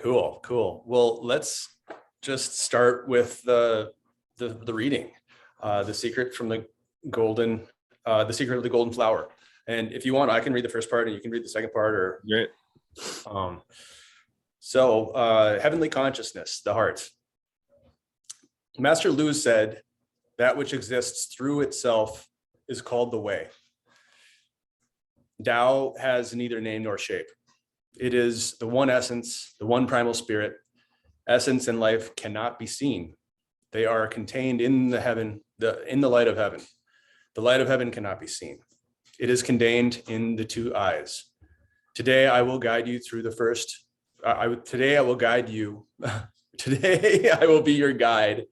Cool, cool. Well, let's just start with the reading, the secret from the secret of the golden flower. And if you want, I can read the first part and you can read the second part. Or Great. Heavenly consciousness, the heart. Master Lu said, that which exists through itself is called the way. Tao has neither name nor shape. It is the one essence, the one primal spirit. Essence and life cannot be seen. They are contained in the light of heaven. The light of heaven cannot be seen. It is contained in the two eyes. Today I will guide you through the first. Today I will guide you. Today I will be your guide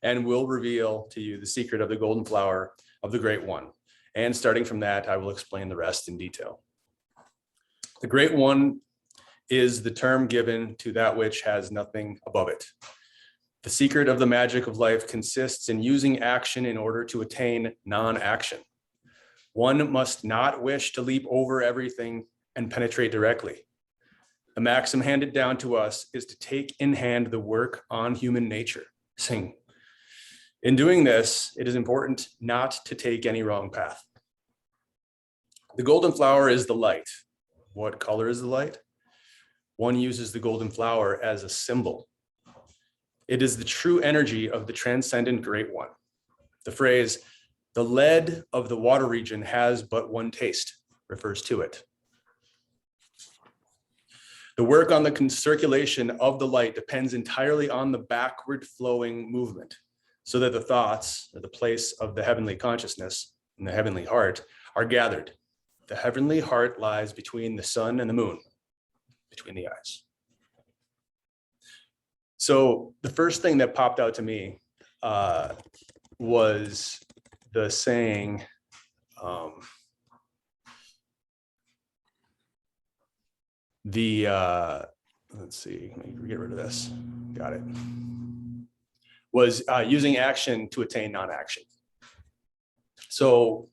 and will reveal to you the secret of the golden flower of the Great One. And starting from that, I will explain the rest in detail. The Great One is the term given to that which has nothing above it. The secret of the magic of life consists in using action in order to attain non-action. One must not wish to leap over everything and penetrate directly. The maxim handed down to us is to take in hand the work on human nature. Sing. In doing this, it is important not to take any wrong path. The golden flower is the light. What color is the light? One uses the golden flower as a symbol. It is the true energy of the transcendent Great One. The phrase, the lead of the water region has but one taste, refers to it. The work on the circulation of the light depends entirely on the backward flowing movement, so that the thoughts, or the place of the heavenly consciousness and the heavenly heart, are gathered. The heavenly heart lies between the sun and the moon, between the eyes. So the first thing that popped out to me was the saying, let's see, let me get rid of this. Got it. Was using action to attain non-action. So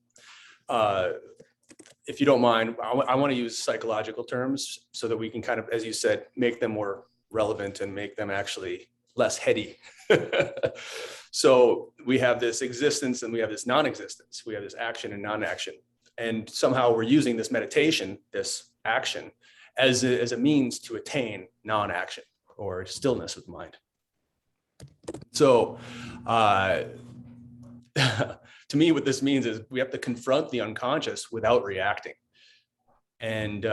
if you don't mind, I want to use psychological terms so that we can kind of, as you said, make them more relevant and make them actually less heady. So we have this existence and we have this non-existence. We have this action and non-action. And somehow we're using this meditation, this action, as a means to attain non-action or stillness of mind. So to me, what this means is we have to confront the unconscious without reacting. And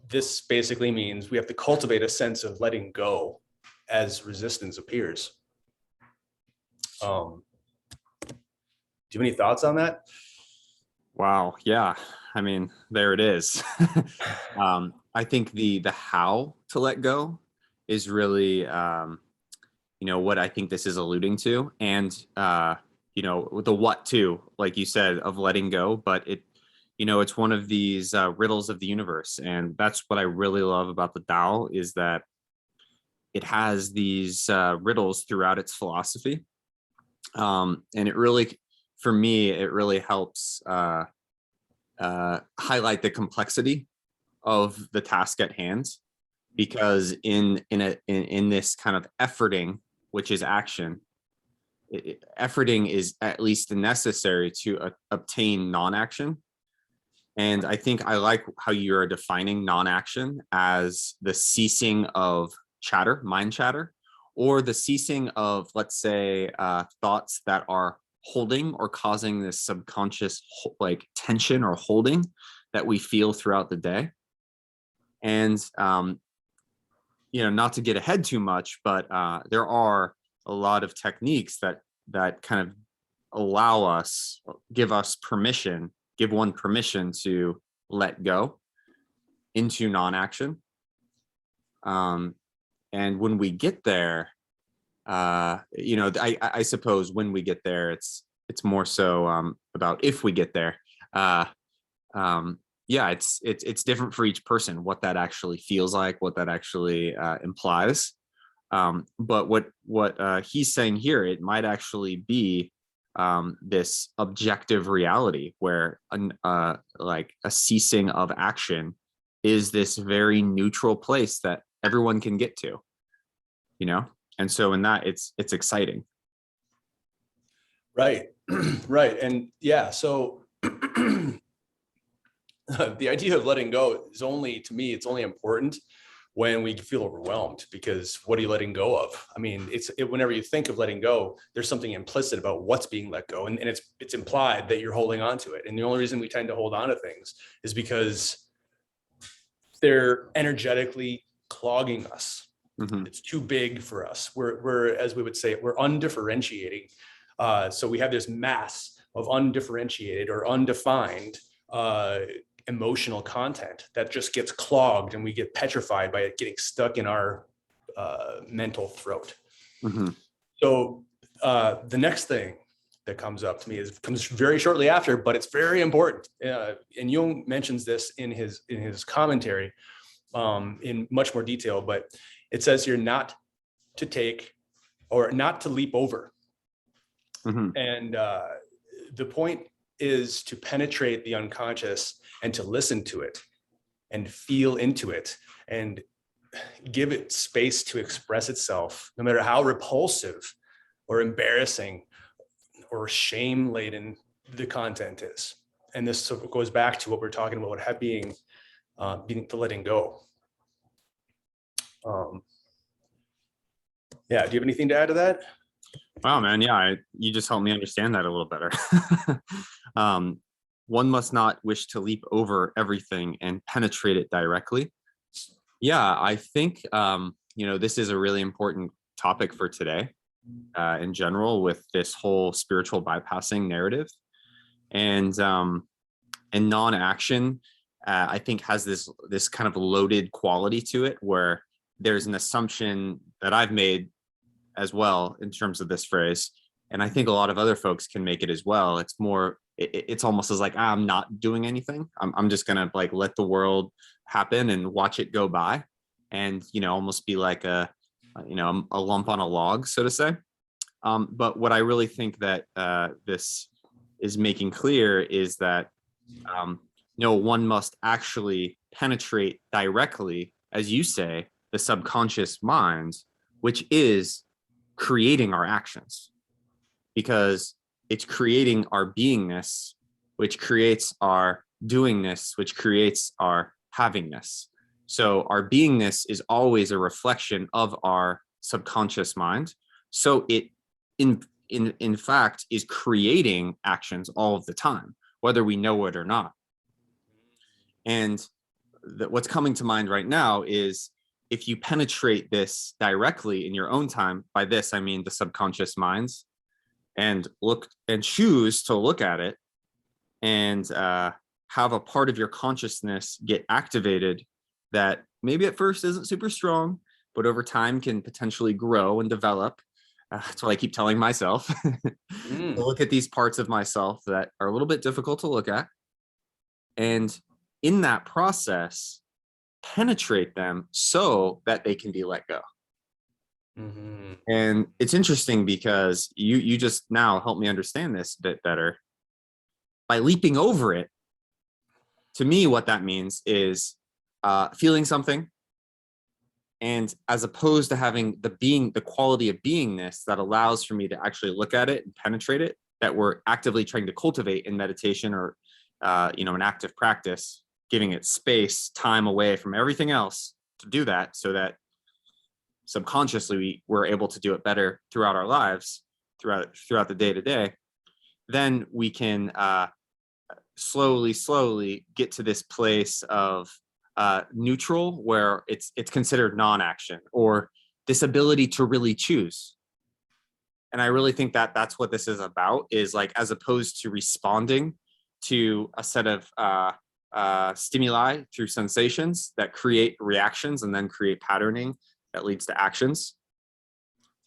this basically means we have to cultivate a sense of letting go as resistance appears. Do you have any thoughts on that? Wow. Yeah. I mean, there it is. I think the how to let go is really, what I think this is alluding to. And, the what to, like you said, of letting go, but it's one of these riddles of the universe. And that's what I really love about the Tao, is that it has these riddles throughout its philosophy. And it really, for me, it really helps highlight the complexity of the task at hand, because in this kind of efforting, which is action, efforting is at least necessary to obtain non-action. And I think I like how you're defining non-action as the ceasing of chatter, mind chatter, or the ceasing of, let's say, thoughts that are holding or causing this subconscious like tension or holding that we feel throughout the day. And, not to get ahead too much, but there are a lot of techniques that kind of allow us, give one permission to let go into non-action. And when we get there, I suppose when we get there, it's more so about if we get there. It's different for each person, what that actually feels like, what that actually implies. But what he's saying here, it might actually be this objective reality where like a ceasing of action is this very neutral place that everyone can get to, you know? And so in that, it's exciting. Right. Right. And yeah, so the idea of letting go is only, to me, it's only important when we feel overwhelmed, because what are you letting go of? I mean, whenever you think of letting go, there's something implicit about what's being let go. And it's implied that you're holding on to it. And the only reason we tend to hold on to things is because they're energetically clogging us. Mm-hmm. It's too big for us. We're, as we would say, we're undifferentiating. So we have this mass of undifferentiated or undefined emotional content that just gets clogged, and we get petrified by it getting stuck in our mental throat. Mm-hmm. So the next thing that comes up to me comes very shortly after, but it's very important. And Jung mentions this in his commentary in much more detail, but it says here not to take or not to leap over. Mm-hmm. And the point is to penetrate the unconscious and to listen to it and feel into it and give it space to express itself, no matter how repulsive or embarrassing or shame laden the content is. And this sort of goes back to what we're talking about, being the letting go. Yeah. Do you have anything to add to that? Wow, man. Yeah, you just helped me understand that a little better. One must not wish to leap over everything and penetrate it directly. Yeah, I think, this is a really important topic for today in general, with this whole spiritual bypassing narrative. And non-action, I think, has this kind of loaded quality to it, where there's an assumption that I've made as well in terms of this phrase, and I think a lot of other folks can make it as well. It's more, it's almost as like, I'm not doing anything. I'm just gonna like let the world happen and watch it go by, and almost be like a lump on a log, so to say. But what I really think that this is making clear is that one must actually penetrate directly, as you say, the subconscious mind, which is creating our actions, because it's creating our beingness, which creates our doingness, which creates our havingness. So our beingness is always a reflection of our subconscious mind. So it in fact is creating actions all of the time, whether we know it or not. And what's coming to mind right now is, if you penetrate this directly in your own time, by this I mean the subconscious minds, and look and choose to look at it and have a part of your consciousness get activated that maybe at first isn't super strong, but over time can potentially grow and develop. That's what I keep telling myself. To look at these parts of myself that are a little bit difficult to look at, and in that process, penetrate them so that they can be let go. Mm-hmm. And it's interesting because you just now helped me understand this a bit better. By leaping over it, to me, what that means is feeling something, and as opposed to having the quality of beingness that allows for me to actually look at it and penetrate it, that we're actively trying to cultivate in meditation or an active practice, giving it space, time away from everything else to do that, so that subconsciously we're able to do it better throughout our lives, throughout the day to day. Then we can slowly get to this place of neutral, where it's considered non-action, or this ability to really choose. And I really think that that's what this is about, is like, as opposed to responding to a set of stimuli through sensations that create reactions and then create patterning that leads to actions,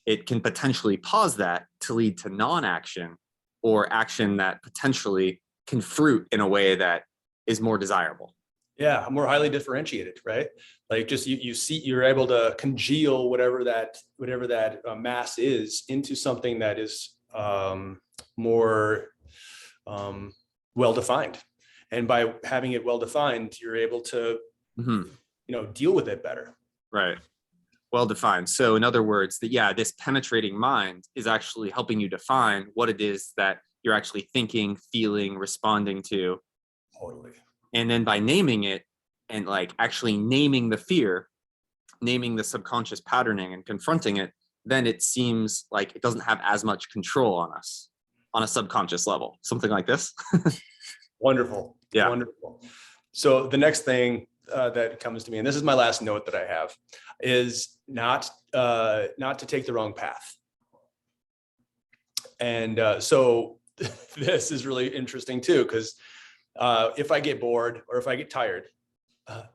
it can potentially pause that to lead to non-action, or action that potentially can fruit in a way that is more desirable. Yeah, more highly differentiated, right? Like, just you see, you're able to congeal whatever that mass is into something that is more well defined, and by having it well defined, you're able to deal with it better. Right. Well defined. So in other words, that yeah, this penetrating mind is actually helping you define what it is that you're actually thinking, feeling, responding to. Totally. And then by naming it and like actually naming the fear, naming the subconscious patterning and confronting it, then it seems like it doesn't have as much control on us on a subconscious level. Something like this. Wonderful. Yeah. Wonderful. So the next thing that comes to me, and this is my last note that I have, is not to take the wrong path. And so this is really interesting too, because if I get bored or if I get tired,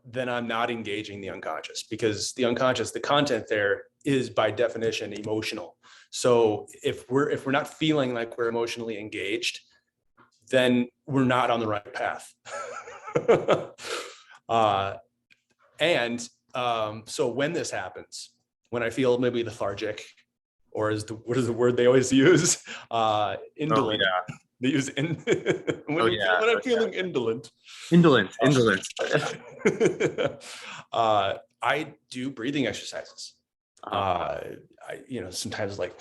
then I'm not engaging the unconscious, because the unconscious, the content there is by definition emotional. So if we're not feeling like we're emotionally engaged, then we're not on the right path. So when this happens, when I feel maybe lethargic, or what is the word they always use? Indolent. Oh, yeah. They use when I'm feeling indolent. Indolent. I do breathing exercises. Sometimes like,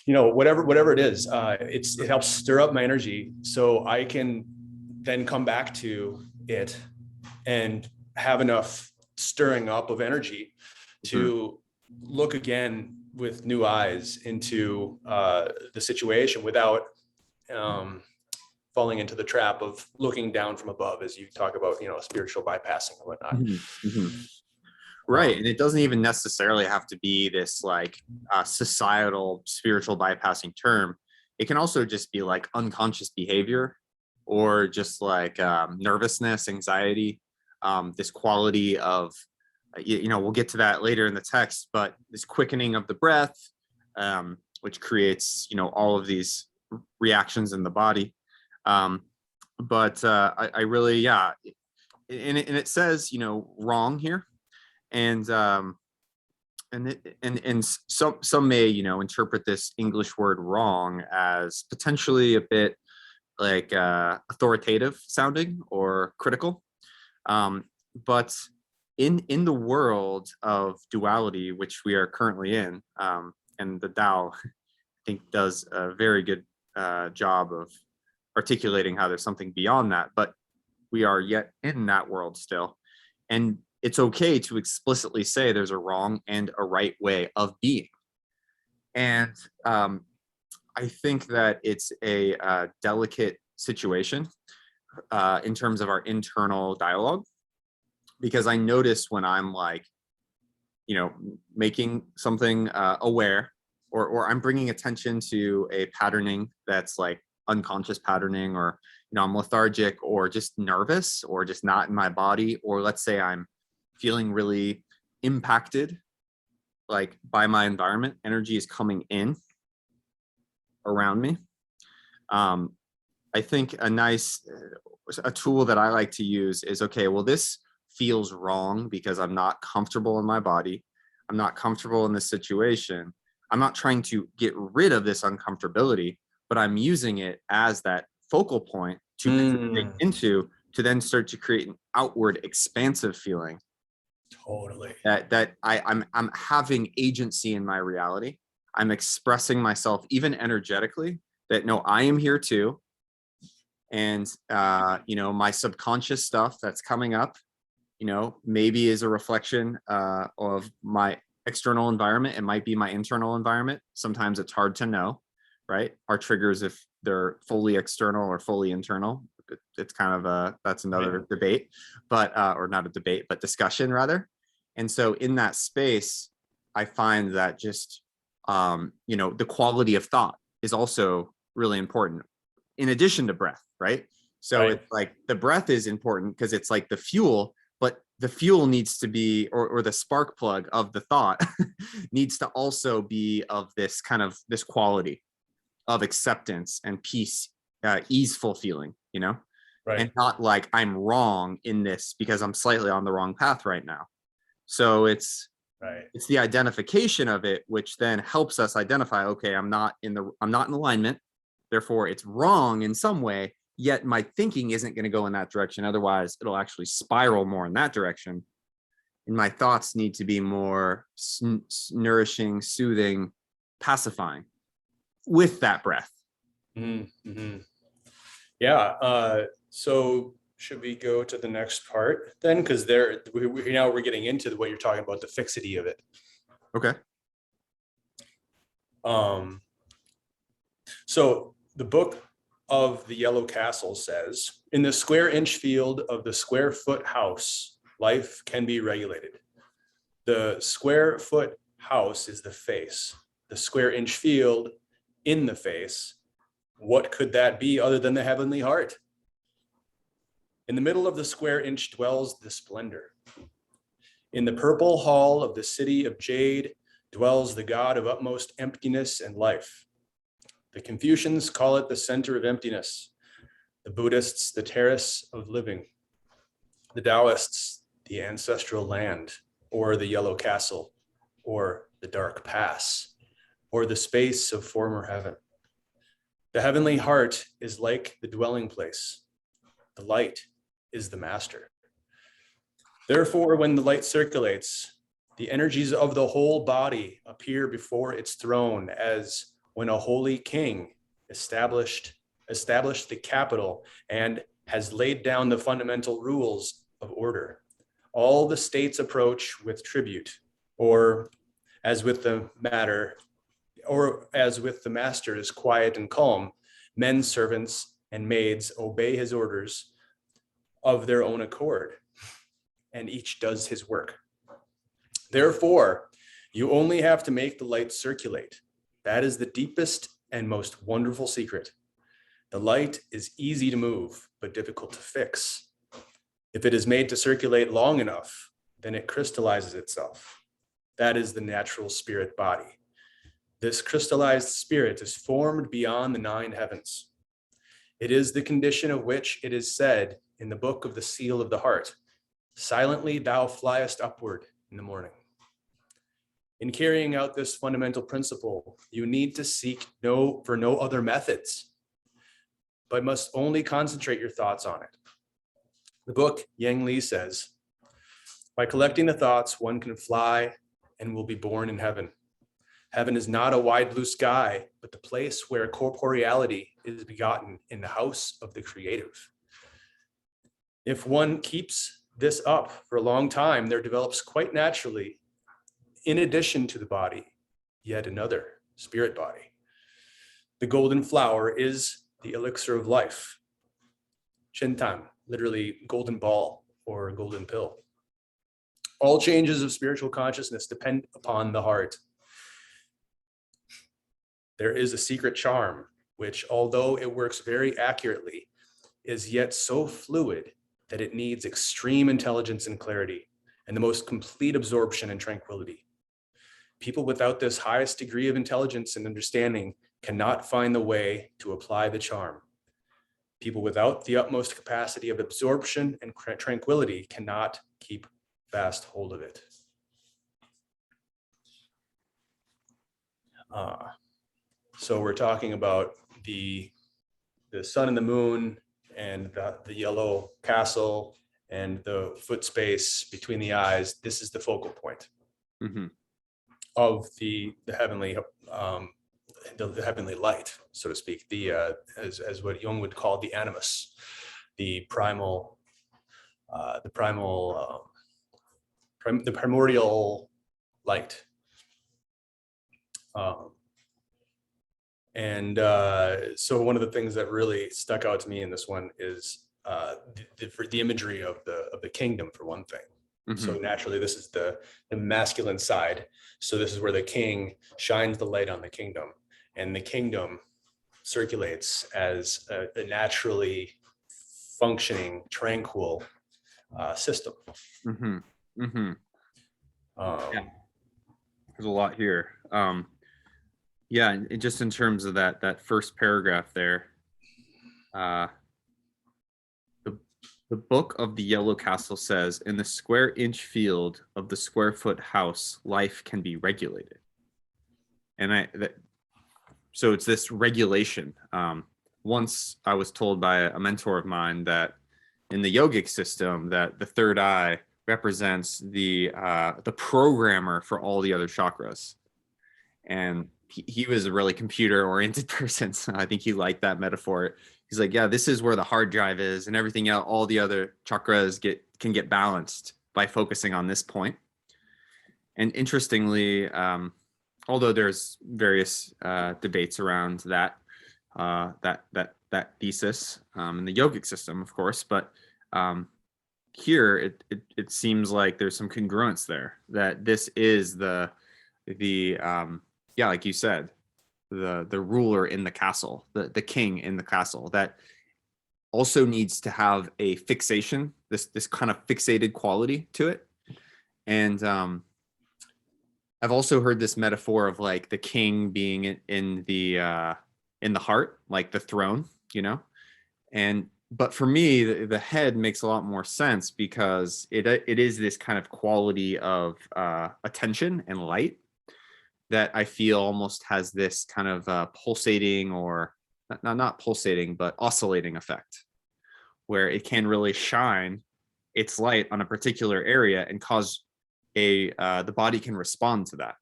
whatever it is, it helps stir up my energy so I can then come back to it and have enough stirring up of energy to look again with new eyes into the situation without falling into the trap of looking down from above, as you talk about, spiritual bypassing and whatnot. Right. And it doesn't even necessarily have to be this like societal spiritual bypassing term. It can also just be like unconscious behavior, or just like nervousness, anxiety, this quality of, we'll get to that later in the text, but this quickening of the breath, which creates, all of these reactions in the body. I really, yeah. And it says, wrong here. And some may, interpret this English word wrong as potentially a bit like authoritative sounding or critical. But in the world of duality, which we are currently in, and the Tao, I think, does a very good job of articulating how there's something beyond that, but we are yet in that world still. And it's okay to explicitly say there's a wrong and a right way of being. And I think that it's a delicate situation in terms of our internal dialogue, because I notice when I'm like, making something aware, or I'm bringing attention to a patterning that's like unconscious patterning, or, I'm lethargic or just nervous or just not in my body, or let's say I'm feeling really impacted like by my environment, energy is coming in around me. I think a tool that I like to use is, okay, well, this feels wrong because I'm not comfortable in my body. I'm not comfortable in this situation. I'm not trying to get rid of this uncomfortability, but I'm using it as that focal point to penetrate into, to then start to create an outward expansive feeling. Totally. That I'm having agency in my reality. I'm expressing myself even energetically, that no, I am here too. And my subconscious stuff that's coming up, maybe is a reflection of my external environment. It might be my internal environment. Sometimes it's hard to know, right? Our triggers, if they're fully external or fully internal, it's kind of that's another debate, but or not a debate, but discussion rather. And so in that space, I find that just the quality of thought is also really important, in addition to breath, right? So it's like the breath is important because it's like the fuel, but the fuel needs to be, or the spark plug of the thought needs to also be of this kind of this quality of acceptance and peace, easeful feeling, and not like I'm wrong in this because I'm slightly on the wrong path right now. So it's the identification of it, which then helps us identify, okay, I'm not in alignment, therefore it's wrong in some way, yet my thinking isn't going to go in that direction. Otherwise it'll actually spiral more in that direction. and my thoughts need to be more nourishing, soothing, pacifying with that breath. Mm-hmm. Yeah. So should we go to the next part then? Because now we're getting into what you're talking about, the fixity of it. Okay. So the book of the Yellow Castle says, in the square inch field of the square foot house, life can be regulated. The square foot house is the face. The square inch field in the face. What could that be other than the heavenly heart? In the middle of the square inch dwells the splendor. In the purple hall of the city of jade dwells the God of utmost emptiness and life. The Confucians call it the center of emptiness. The Buddhists, the terrace of living. The Taoists, the ancestral land, or the yellow castle, or the dark pass, or the space of former heaven. The heavenly heart is like the dwelling place. The light is the master. Therefore, when the light circulates, the energies of the whole body appear before its throne, as when a holy king established the capital and has laid down the fundamental rules of order. All the states approach with tribute, or as with the master is quiet and calm, men, servants, and maids obey his orders of their own accord, and each does his work. Therefore, you only have to make the light circulate. That is the deepest and most wonderful secret. The light is easy to move, but difficult to fix. If it is made to circulate long enough, then it crystallizes itself. That is the natural spirit body. This crystallized spirit is formed beyond the 9 heavens. It is the condition of which it is said in the book of the seal of the heart, silently thou fliest upward in the morning. In carrying out this fundamental principle, you need to seek for no other methods, but must only concentrate your thoughts on it. The book, Yang Li says, by collecting the thoughts, one can fly and will be born in heaven. Heaven is not a wide blue sky, but the place where corporeality is begotten in the house of the creative. If one keeps this up for a long time, there develops quite naturally, in addition to the body, yet another spirit body. The golden flower is the elixir of life. Chintan, literally golden ball or golden pill. All changes of spiritual consciousness depend upon the heart. There is a secret charm, which, although it works very accurately, is yet so fluid that it needs extreme intelligence and clarity, and the most complete absorption and tranquility. People without this highest degree of intelligence and understanding cannot find the way to apply the charm. People without the utmost capacity of absorption and tranquility cannot keep fast hold of it. So we're talking about the sun and the moon and the yellow castle and the foot space between the eyes. This is the focal point of the heavenly the heavenly light, so to speak. As what Jung would call the animus, the primordial light. So one of the things that really stuck out to me in this one is the imagery of the kingdom, for one thing. So naturally, this is the masculine side. So this is where the king shines the light on the kingdom, and the kingdom circulates as a naturally functioning, tranquil system. Yeah. There's a lot here. Yeah, and just in terms of that first paragraph there, the book of the Yellow Castle says, in the square inch field of the square foot house, life can be regulated. And so it's this regulation. Once I was told by a mentor of mine that in the yogic system, that the third eye represents the programmer for all the other chakras. And he was a really computer oriented person. So I think he liked that metaphor. He's like, yeah, this is where the hard drive is, and everything else, all the other chakras can get balanced by focusing on this point. And interestingly, although there's various debates around that thesis in the yogic system, of course, but here it seems like there's some congruence there, that this is the yeah, like you said, the ruler in the castle, the king in the castle, that also needs to have a fixation, this kind of fixated quality to it. And I've also heard this metaphor of like the king being in the heart, like the throne, and but for me, the head makes a lot more sense, because it is this kind of quality of attention and light that I feel almost has this kind of pulsating, or not pulsating, but oscillating effect, where it can really shine its light on a particular area and cause the body can respond to that.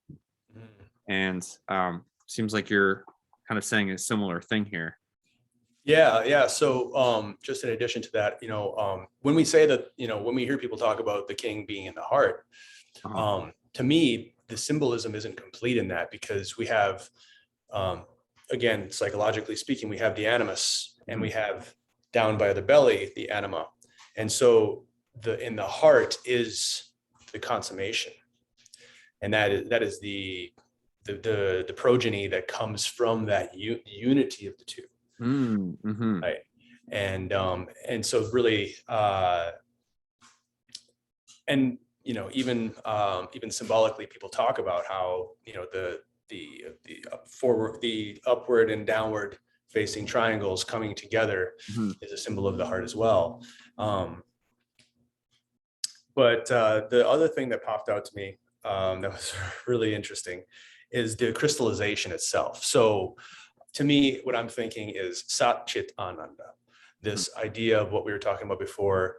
And seems like you're kind of saying a similar thing here. Yeah. So just in addition to that, when we say that, when we hear people talk about the king being in the heart, to me, the symbolism isn't complete in that, because we have, again, psychologically speaking, we have the animus, and we have down by the belly, the anima. And so in the heart is the consummation. And that is the progeny that comes from that unity of the two. Right. And so really, and even symbolically, people talk about how the upward and downward facing triangles coming together is a symbol of the heart as well. But the other thing that popped out to me that was really interesting is the crystallization itself. So to me, what I'm thinking is Sat Chit Ananda, this idea of what we were talking about before,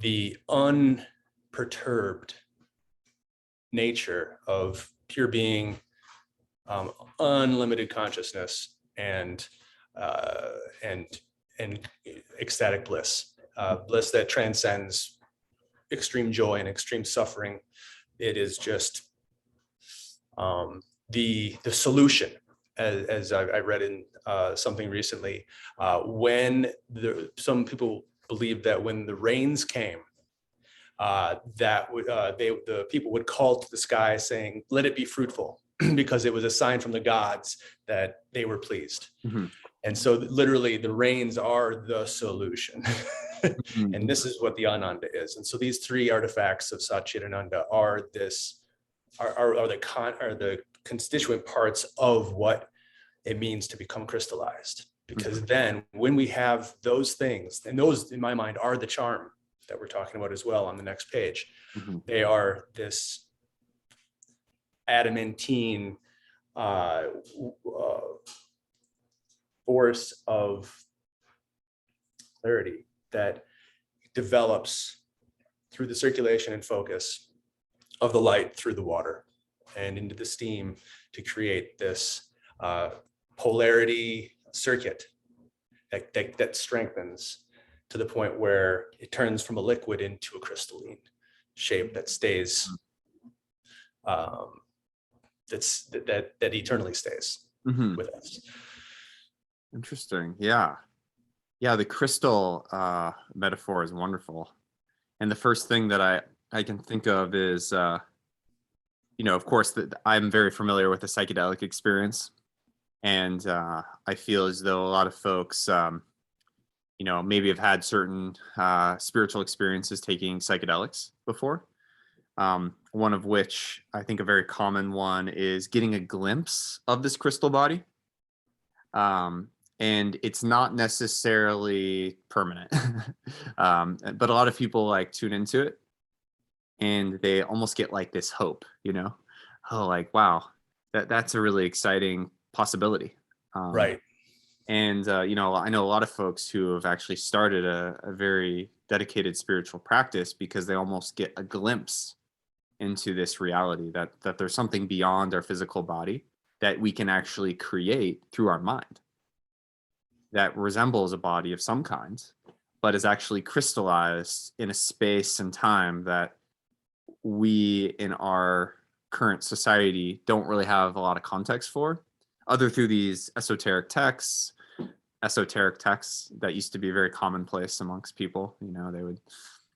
the unperturbed nature of pure being, unlimited consciousness, and ecstatic bliss, bliss that transcends extreme joy and extreme suffering. It is just the solution, as I read in something recently, when some people believe that when the rains came, the people would call to the sky saying, "Let it be fruitful," because it was a sign from the gods that they were pleased. And so literally the rains are the solution. And this is what the Ananda is. And so these three artifacts of Satchitananda are the constituent parts of what it means to become crystallized. Because then when we have those things, and those in my mind are the charm that we're talking about as well on the next page, they are this adamantine force of clarity that develops through the circulation and focus of the light through the water and into the steam to create this polarity circuit that strengthens to the point where it turns from a liquid into a crystalline shape that stays, that eternally stays with us. Interesting. Yeah. The crystal metaphor is wonderful. And the first thing that I can think of is, of course, that I'm very familiar with the psychedelic experience. And I feel as though a lot of folks, maybe have had certain spiritual experiences taking psychedelics before. One of which I think a very common one is getting a glimpse of this crystal body. And it's not necessarily permanent, but a lot of people like tune into it and they almost get like this hope, oh, like, wow, that's a really exciting possibility. Right. And, I know a lot of folks who have actually started a very dedicated spiritual practice because they almost get a glimpse into this reality that there's something beyond our physical body that we can actually create through our mind that resembles a body of some kind, but is actually crystallized in a space and time that we in our current society don't really have a lot of context for, other through these esoteric texts that used to be very commonplace amongst people. You know, they would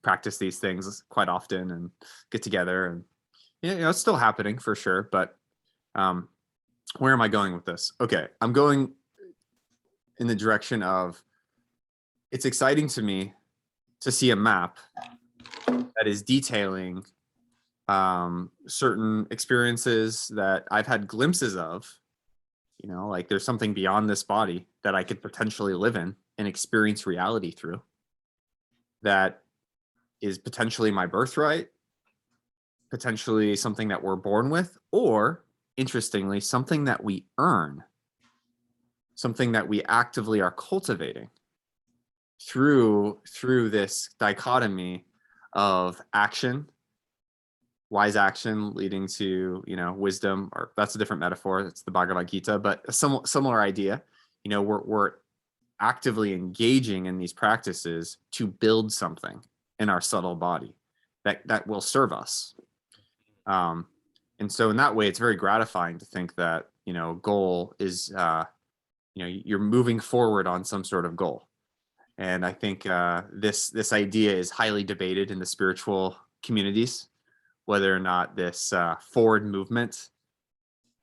practice these things quite often and get together, and it's still happening for sure. But where am I going with this? Okay, I'm going in the direction of, it's exciting to me to see a map that is detailing certain experiences that I've had glimpses of. Like there's something beyond this body that I could potentially live in and experience reality through. That is potentially my birthright, potentially something that we're born with, or interestingly, something that we earn, something that we actively are cultivating through this dichotomy of action, wise action leading to wisdom, or that's a different metaphor, it's the Bhagavad Gita, but a similar idea. We're actively engaging in these practices to build something in our subtle body that will serve us, and so in that way it's very gratifying to think that goal is you're moving forward on some sort of goal. And I think this idea is highly debated in the spiritual communities, whether or not this forward movement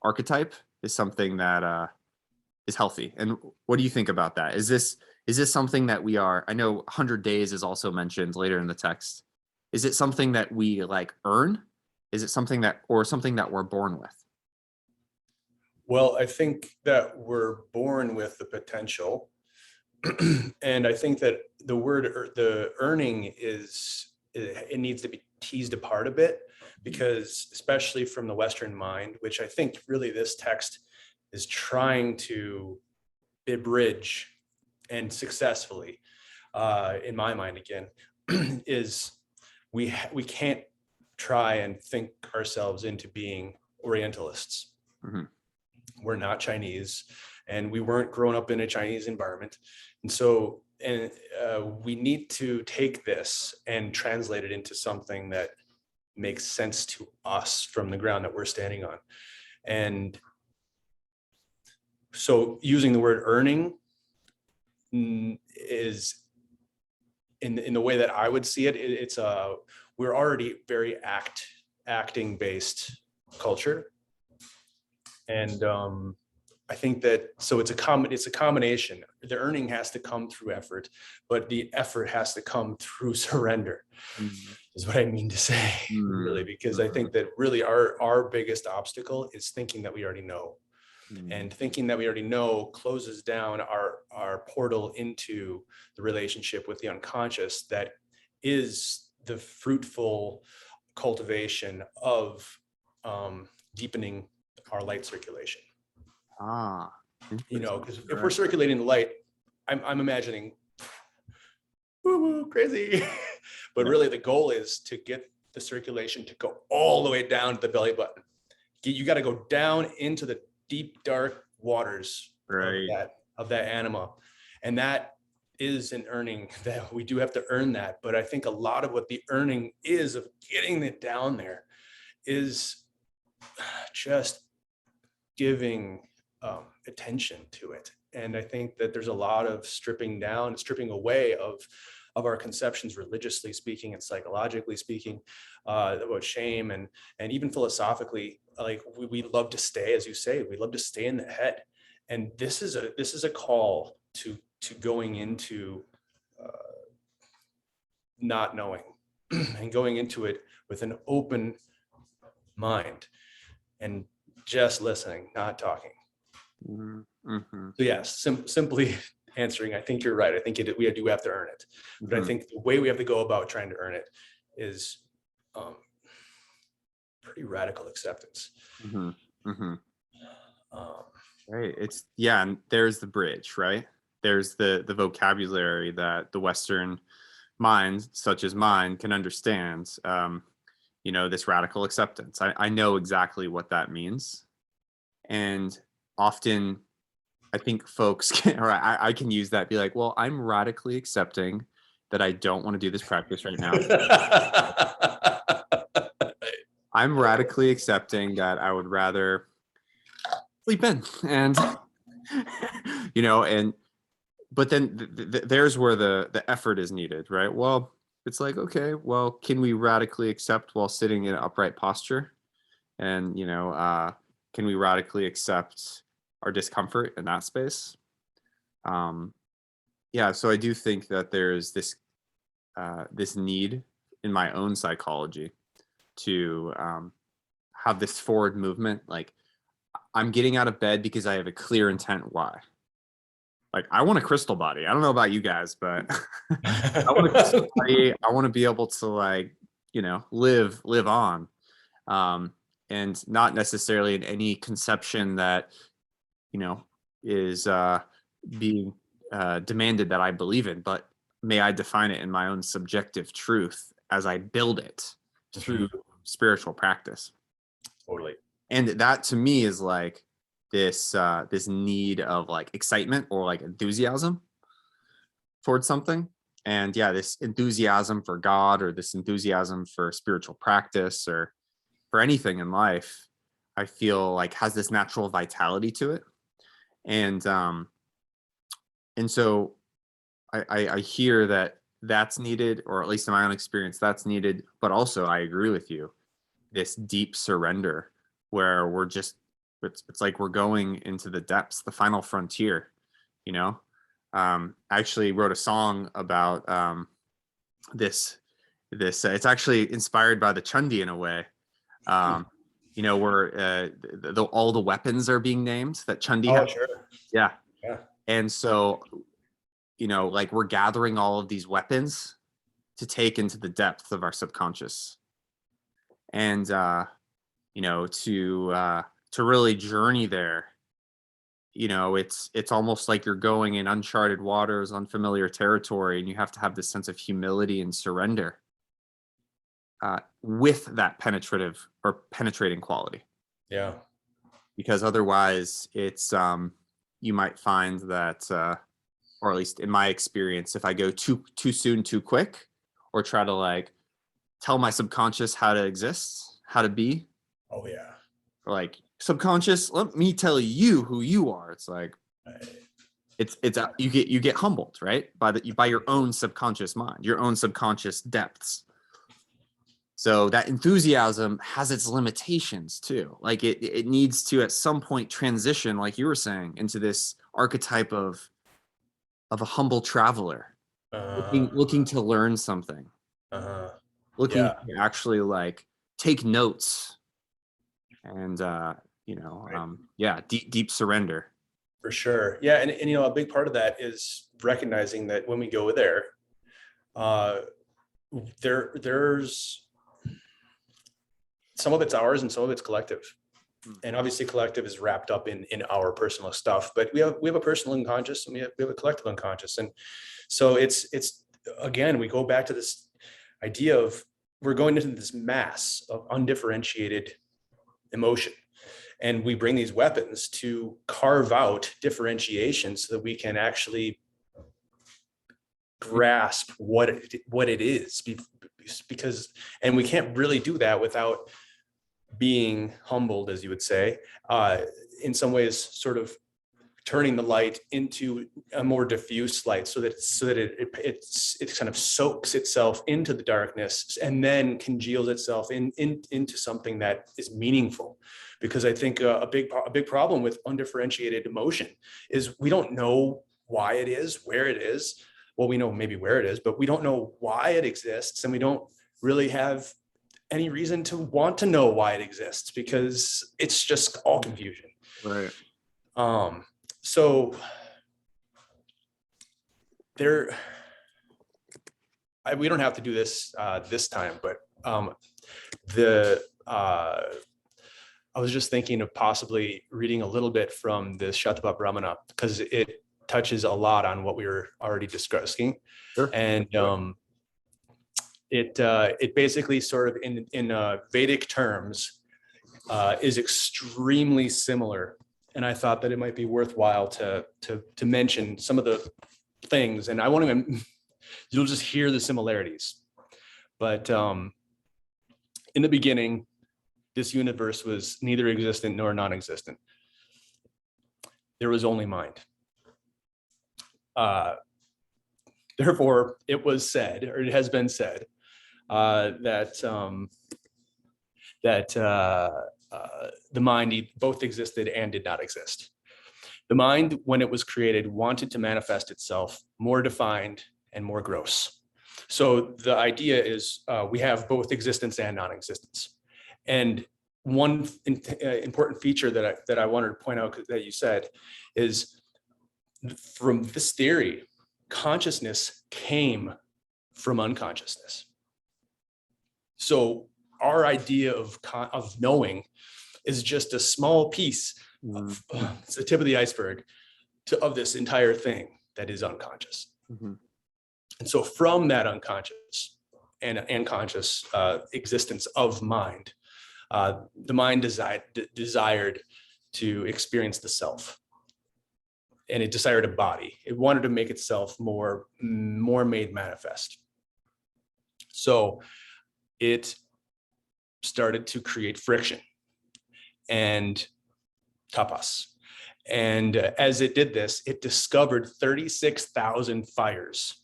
archetype is something that is healthy. And what do you think about that? Is this something that we are? I know 100 days is also mentioned later in the text. Is it something that we earn? Is it something that we're born with? Well, I think that we're born with the potential. And I think that the earning it needs to be teased apart a bit, because especially from the Western mind, which I think really this text is trying to bridge, and successfully, in my mind again, is we can't try and think ourselves into being Orientalists. Mm-hmm. We're not Chinese, and we weren't grown up in a Chinese environment. And so, we need to take this and translate it into something that makes sense to us from the ground that we're standing on. And so using the word earning is, in the way that I would see it, it's we're already very acting based culture. And I think that, so it's a combination. The earning has to come through effort, but the effort has to come through surrender, is what I mean to say, really, because I think that really our biggest obstacle is thinking that we already know. And thinking that we already know closes down our portal into the relationship with the unconscious that is the fruitful cultivation of deepening our light circulation. Because if we're circulating the light, I'm imagining woo crazy, but really the goal is to get the circulation to go all the way down to the belly button. You got to go down into the deep dark waters, right, of that anima, and that is an earning that we do have to earn that. But I think a lot of what the earning is of getting it down there is just giving attention to it. And I think that there's a lot of stripping away of our conceptions, religiously speaking and psychologically speaking, about shame, and even philosophically. Like we love to stay, as you say, we love to stay in the head. And this is a call to going into not knowing and going into it with an open mind and just listening, not talking. So yes, simply answering, I think you're right. I think we do have to earn it. But I think the way we have to go about trying to earn it is pretty radical acceptance. Right. And there's the bridge, right? There's the vocabulary that the Western mind, such as mine, can understand, this radical acceptance. I know exactly what that means. And often I think folks can, or I can use that, be like, well, I'm radically accepting that I don't want to do this practice right now. I'm radically accepting that I would rather sleep in and, but then there's where the effort is needed, right? Well, it's like, okay, well, can we radically accept while sitting in an upright posture? And, can we radically accept our discomfort in that space? Yeah, so I do think that there's this need in my own psychology to have this forward movement. Like, I'm getting out of bed because I have a clear intent why. Like, I want a crystal body. I don't know about you guys, but I want a crystal body. I want to be able to, like, live on. And not necessarily in any conception that, is being demanded that I believe in, but may I define it in my own subjective truth as I build it through spiritual practice. Totally. And that to me is like this need of like excitement or like enthusiasm towards something. And yeah, this enthusiasm for God, or this enthusiasm for spiritual practice, or for anything in life, I feel like has this natural vitality to it. And so I hear that that's needed, or at least in my own experience, that's needed. But also I agree with you, this deep surrender where we're just, it's like we're going into the depths, the final frontier, I actually wrote a song about this, it's actually inspired by the Chundi in a way, where all the weapons are being named that Chundi has. Sure. Yeah. Yeah. And so, like we're gathering all of these weapons to take into the depth of our subconscious. And, to really journey there, it's almost like you're going in uncharted waters, unfamiliar territory, and you have to have this sense of humility and surrender with that penetrating quality. Yeah. Because otherwise it's, you might find that, or at least in my experience, if I go too soon, too quick, or try to like tell my subconscious how to exist, how to be. Oh yeah. Or like, subconscious, let me tell you who you are. It's like, you get humbled, right? By your own subconscious mind, your own subconscious depths. So that enthusiasm has its limitations too. Like it needs to at some point transition, like you were saying, into this archetype of a humble traveler, looking to learn something, looking Yeah. to actually like take notes, and deep surrender. For sure. Yeah. And a big part of that is recognizing that when we go there, there's some of it's ours and some of it's collective. And obviously collective is wrapped up in our personal stuff, but we have a personal unconscious, and we have a collective unconscious. And so it's again, we go back to this idea of we're going into this mass of undifferentiated emotion. And we bring these weapons to carve out differentiation so that we can actually grasp what it is. Because, and we can't really do that without being humbled, as you would say, in some ways, sort of turning the light into a more diffuse light, so that it kind of soaks itself into the darkness and then congeals itself into something that is meaningful. Because I think a big problem with undifferentiated emotion is we don't know why it is, where it is. Well, we know maybe where it is, but we don't know why it exists, and we don't really have any reason to want to know why it exists, because it's just all confusion. Right. So we don't have to do this this time, but I was just thinking of possibly reading a little bit from the Shatapa Brahmana, because it touches a lot on what we were already discussing. Sure. And It basically sort of in Vedic terms is extremely similar, and I thought that it might be worthwhile to mention some of the things, and I won't even, you'll just hear the similarities. But in the beginning, this universe was neither existent nor non-existent. There was only mind. Therefore, it was said, or it has been said, that the mind both existed and did not exist. The mind, when it was created, wanted to manifest itself more defined and more gross. So the idea is we have both existence and non-existence. And one important feature that I wanted to point out that you said is, from this theory, consciousness came from unconsciousness. So our idea of knowing is just a small piece, it's the tip of the iceberg of this entire thing that is unconscious. Mm-hmm. And so from that unconscious and conscious existence of mind, the mind desired to experience the self, and it desired a body. It wanted to make itself more made manifest. So it started to create friction and tapas. And as it did this, it discovered 36,000 fires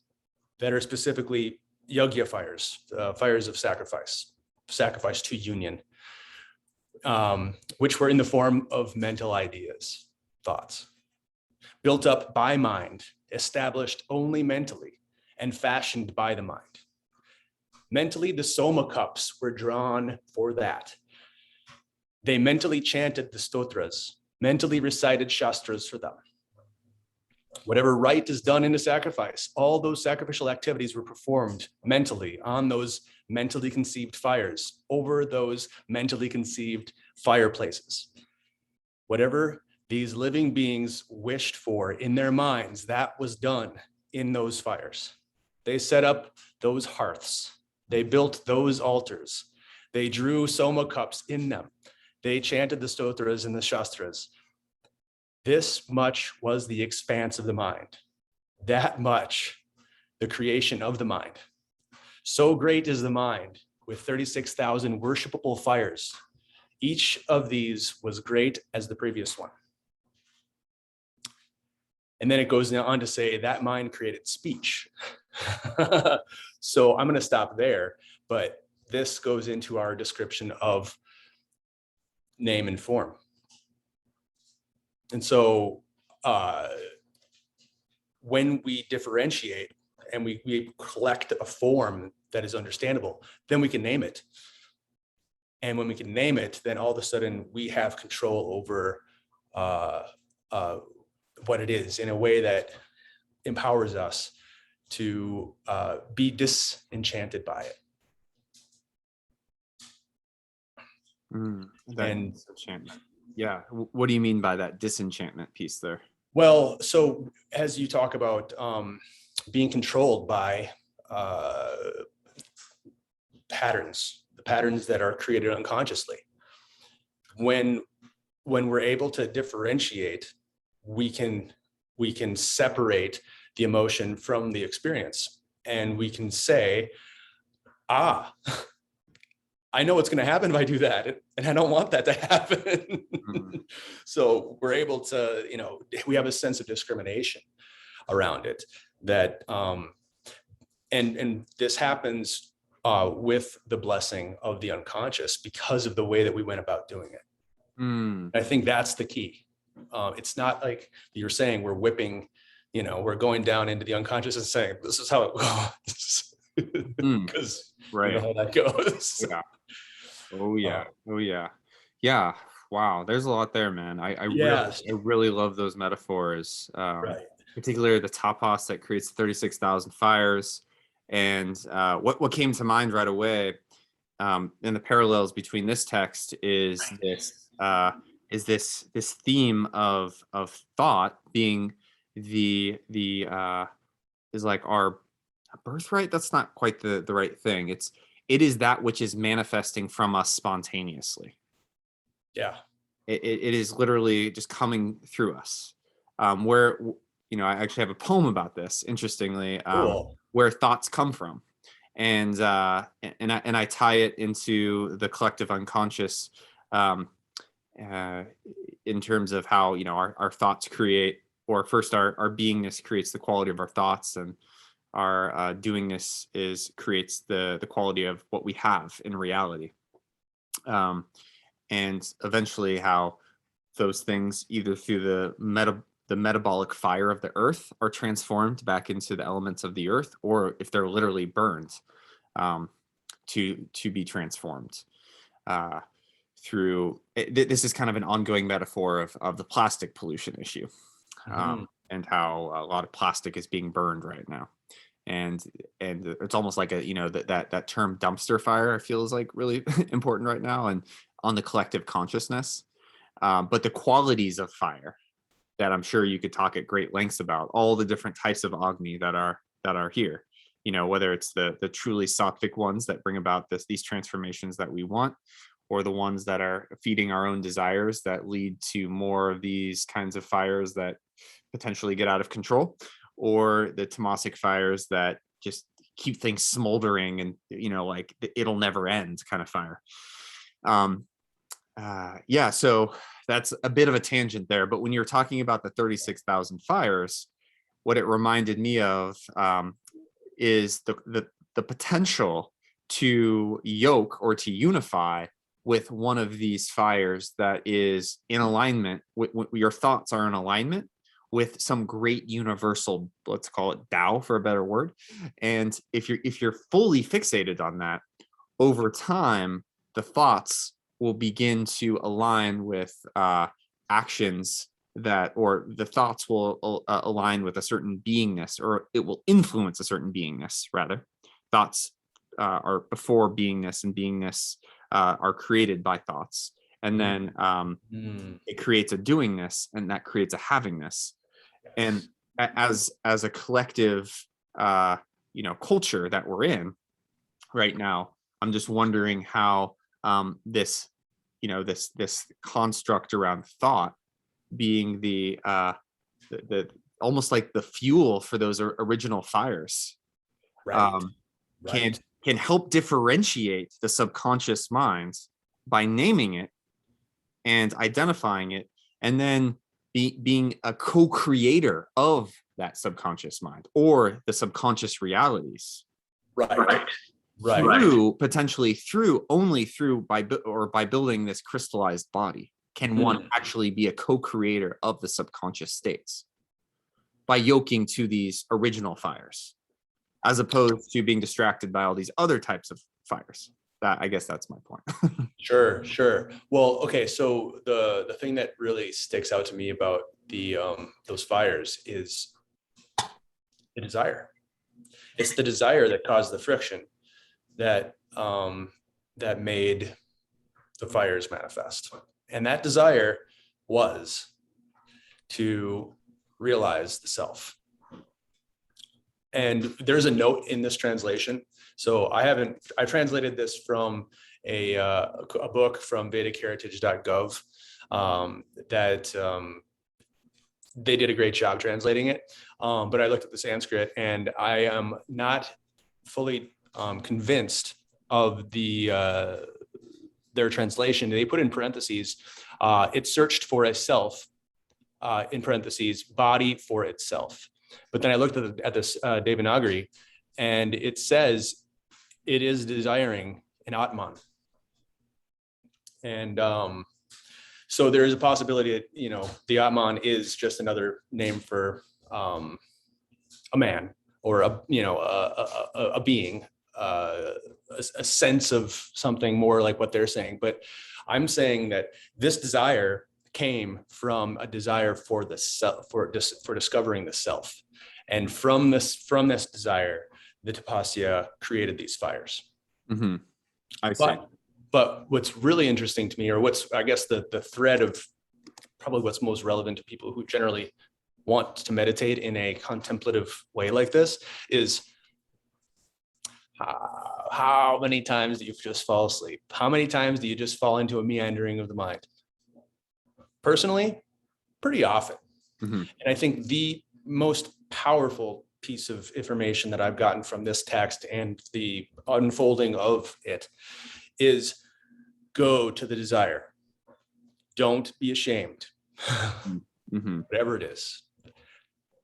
that are specifically yajna fires, fires of sacrifice to union, which were in the form of mental ideas, thoughts, built up by mind, established only mentally, and fashioned by the mind. Mentally, the Soma cups were drawn for that. They mentally chanted the stotras, mentally recited shastras for them. Whatever rite is done in a sacrifice, all those sacrificial activities were performed mentally on those mentally conceived fires, over those mentally conceived fireplaces. Whatever these living beings wished for in their minds, that was done in those fires. They set up those hearths. They built those altars. They drew Soma cups in them. They chanted the stotras and the shastras. This much was the expanse of the mind. That much, the creation of the mind. So great is the mind, with 36,000 worshipable fires. Each of these was great as the previous one. And then it goes on to say that mind created speech. So I'm going to stop there, but this goes into our description of name and form. And so when we differentiate and we collect a form that is understandable, then we can name it. And when we can name it, then all of a sudden we have control over what it is in a way that empowers us to be disenchanted by it. And disenchantment. Yeah. What do you mean by that disenchantment piece there? Well, so as you talk about being controlled by patterns, the patterns that are created unconsciously, when we're able to differentiate, we can separate the emotion from the experience, and we can say, I know what's going to happen if I do that, and I don't want that to happen. So we're able to, we have a sense of discrimination around it that, and this happens with the blessing of the unconscious because of the way that we went about doing it. I think that's the key. It's not like you're saying we're whipping, we're going down into the unconscious and saying, this is how it goes. Because right. You know how that goes. Yeah. Oh yeah. Oh yeah. Yeah. Wow. There's a lot there, man. I really love those metaphors. Right. Particularly the tapas that creates 36,000 fires. And what came to mind right away in the parallels between this text is this theme of thought being is like our birthright, that's not quite the right thing. It is that which is manifesting from us spontaneously. Yeah. It is literally just coming through us. Where, I actually have a poem about this, interestingly, Cool. where thoughts come from. And I tie it into the collective unconscious, in terms of how, our thoughts create, or first our beingness creates the quality of our thoughts, and our doingness creates the quality of what we have in reality. And eventually how those things, either through the metabolic fire of the earth, are transformed back into the elements of the earth, or if they're literally burned, to be transformed through. This is kind of an ongoing metaphor of the plastic pollution issue, and how a lot of plastic is being burned right now. And it's almost like that term dumpster fire, I feel, is like really important right now, and on the collective consciousness. But the qualities of fire that I'm sure you could talk at great lengths about, all the different types of Agni that are here, whether it's the truly sattvic ones that bring about these transformations that we want, or the ones that are feeding our own desires that lead to more of these kinds of fires that potentially get out of control, or the tamasic fires that just keep things smoldering and, like it'll never end kind of fire. So that's a bit of a tangent there, but when you're talking about the 36,000 fires, what it reminded me of is the potential to yoke or to unify with one of these fires that is in alignment with your thoughts are in alignment with some great universal, let's call it Tao for a better word. And if you're fully fixated on that, over time, the thoughts will begin to align with actions or the thoughts will align with a certain beingness, or it will influence a certain beingness, rather. Thoughts are before beingness, and beingness are created by thoughts. And then it creates a doingness, and that creates a havingness. And as a collective, culture that we're in right now, I'm just wondering how this construct around thought being the almost like the fuel for those original fires, can help differentiate the subconscious mind by naming it and identifying it, and then being a co-creator of that subconscious mind or the subconscious realities. Right. Potentially by building this crystallized body, can one actually be a co-creator of the subconscious states by yoking to these original fires, as opposed to being distracted by all these other types of fires. I guess that's my point. Sure. Well, okay. So the thing that really sticks out to me about those fires is the desire. It's the desire that caused the friction that made the fires manifest. And that desire was to realize the self. And there's a note in this translation. So I translated this from a book from VedicHeritage.gov that they did a great job translating it. But I looked at the Sanskrit, and I am not fully convinced of their translation. They put in parentheses, it searched for a self, in parentheses, body for itself. But then I looked at this Devanagari, and it says it is desiring an Atman. And so there is a possibility that, the Atman is just another name for a man, or a being, a sense of something more like what they're saying. But I'm saying that this desire came from a desire for the self, for discovering the self. And from this desire, the Tapasya created these fires. Mm-hmm. I see. But what's really interesting to me, or what's, I guess, the thread of probably what's most relevant to people who generally want to meditate in a contemplative way like this, is How many times do you just fall asleep? How many times do you just fall into a meandering of the mind? Personally, pretty often. Mhm. And I think the most powerful piece of information that I've gotten from this text and the unfolding of it is go to the desire. Don't be ashamed, Mhm. whatever it is.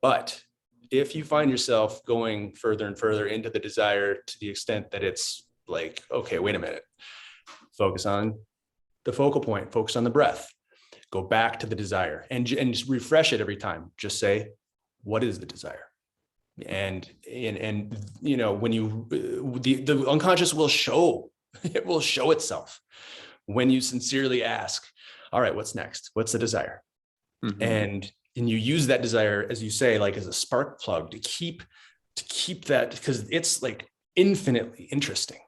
But if you find yourself going further and further into the desire to the extent that it's like, okay, wait a minute, focus on the focal point, focus on the breath, go back to the desire and just refresh it every time. Just say, what is the desire? And you know, when you the unconscious will show, it will show itself when you sincerely ask, all right, what's next? What's the desire? Mhm. And you use that desire, as you say, like as a spark plug to keep that, because it's like infinitely interesting.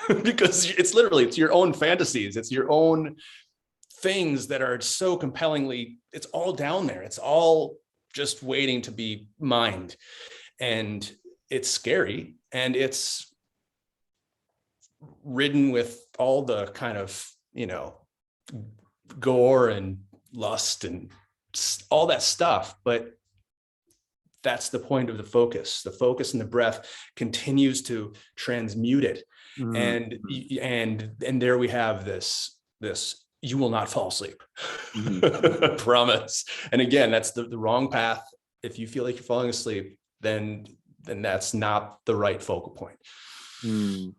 Because it's your own fantasies, it's your own things that are so compellingly, it's all down there, it's all just waiting to be mined. And it's scary, and it's ridden with all the kind of, you know, gore and lust and all that stuff. But that's the point of the focus. The focus and the breath continues to transmute it. Mhm. And there we have this you will not fall asleep. Mhm. Promise. And again, that's the wrong path. If you feel like you're falling asleep, then that's not the right focal point. Mm.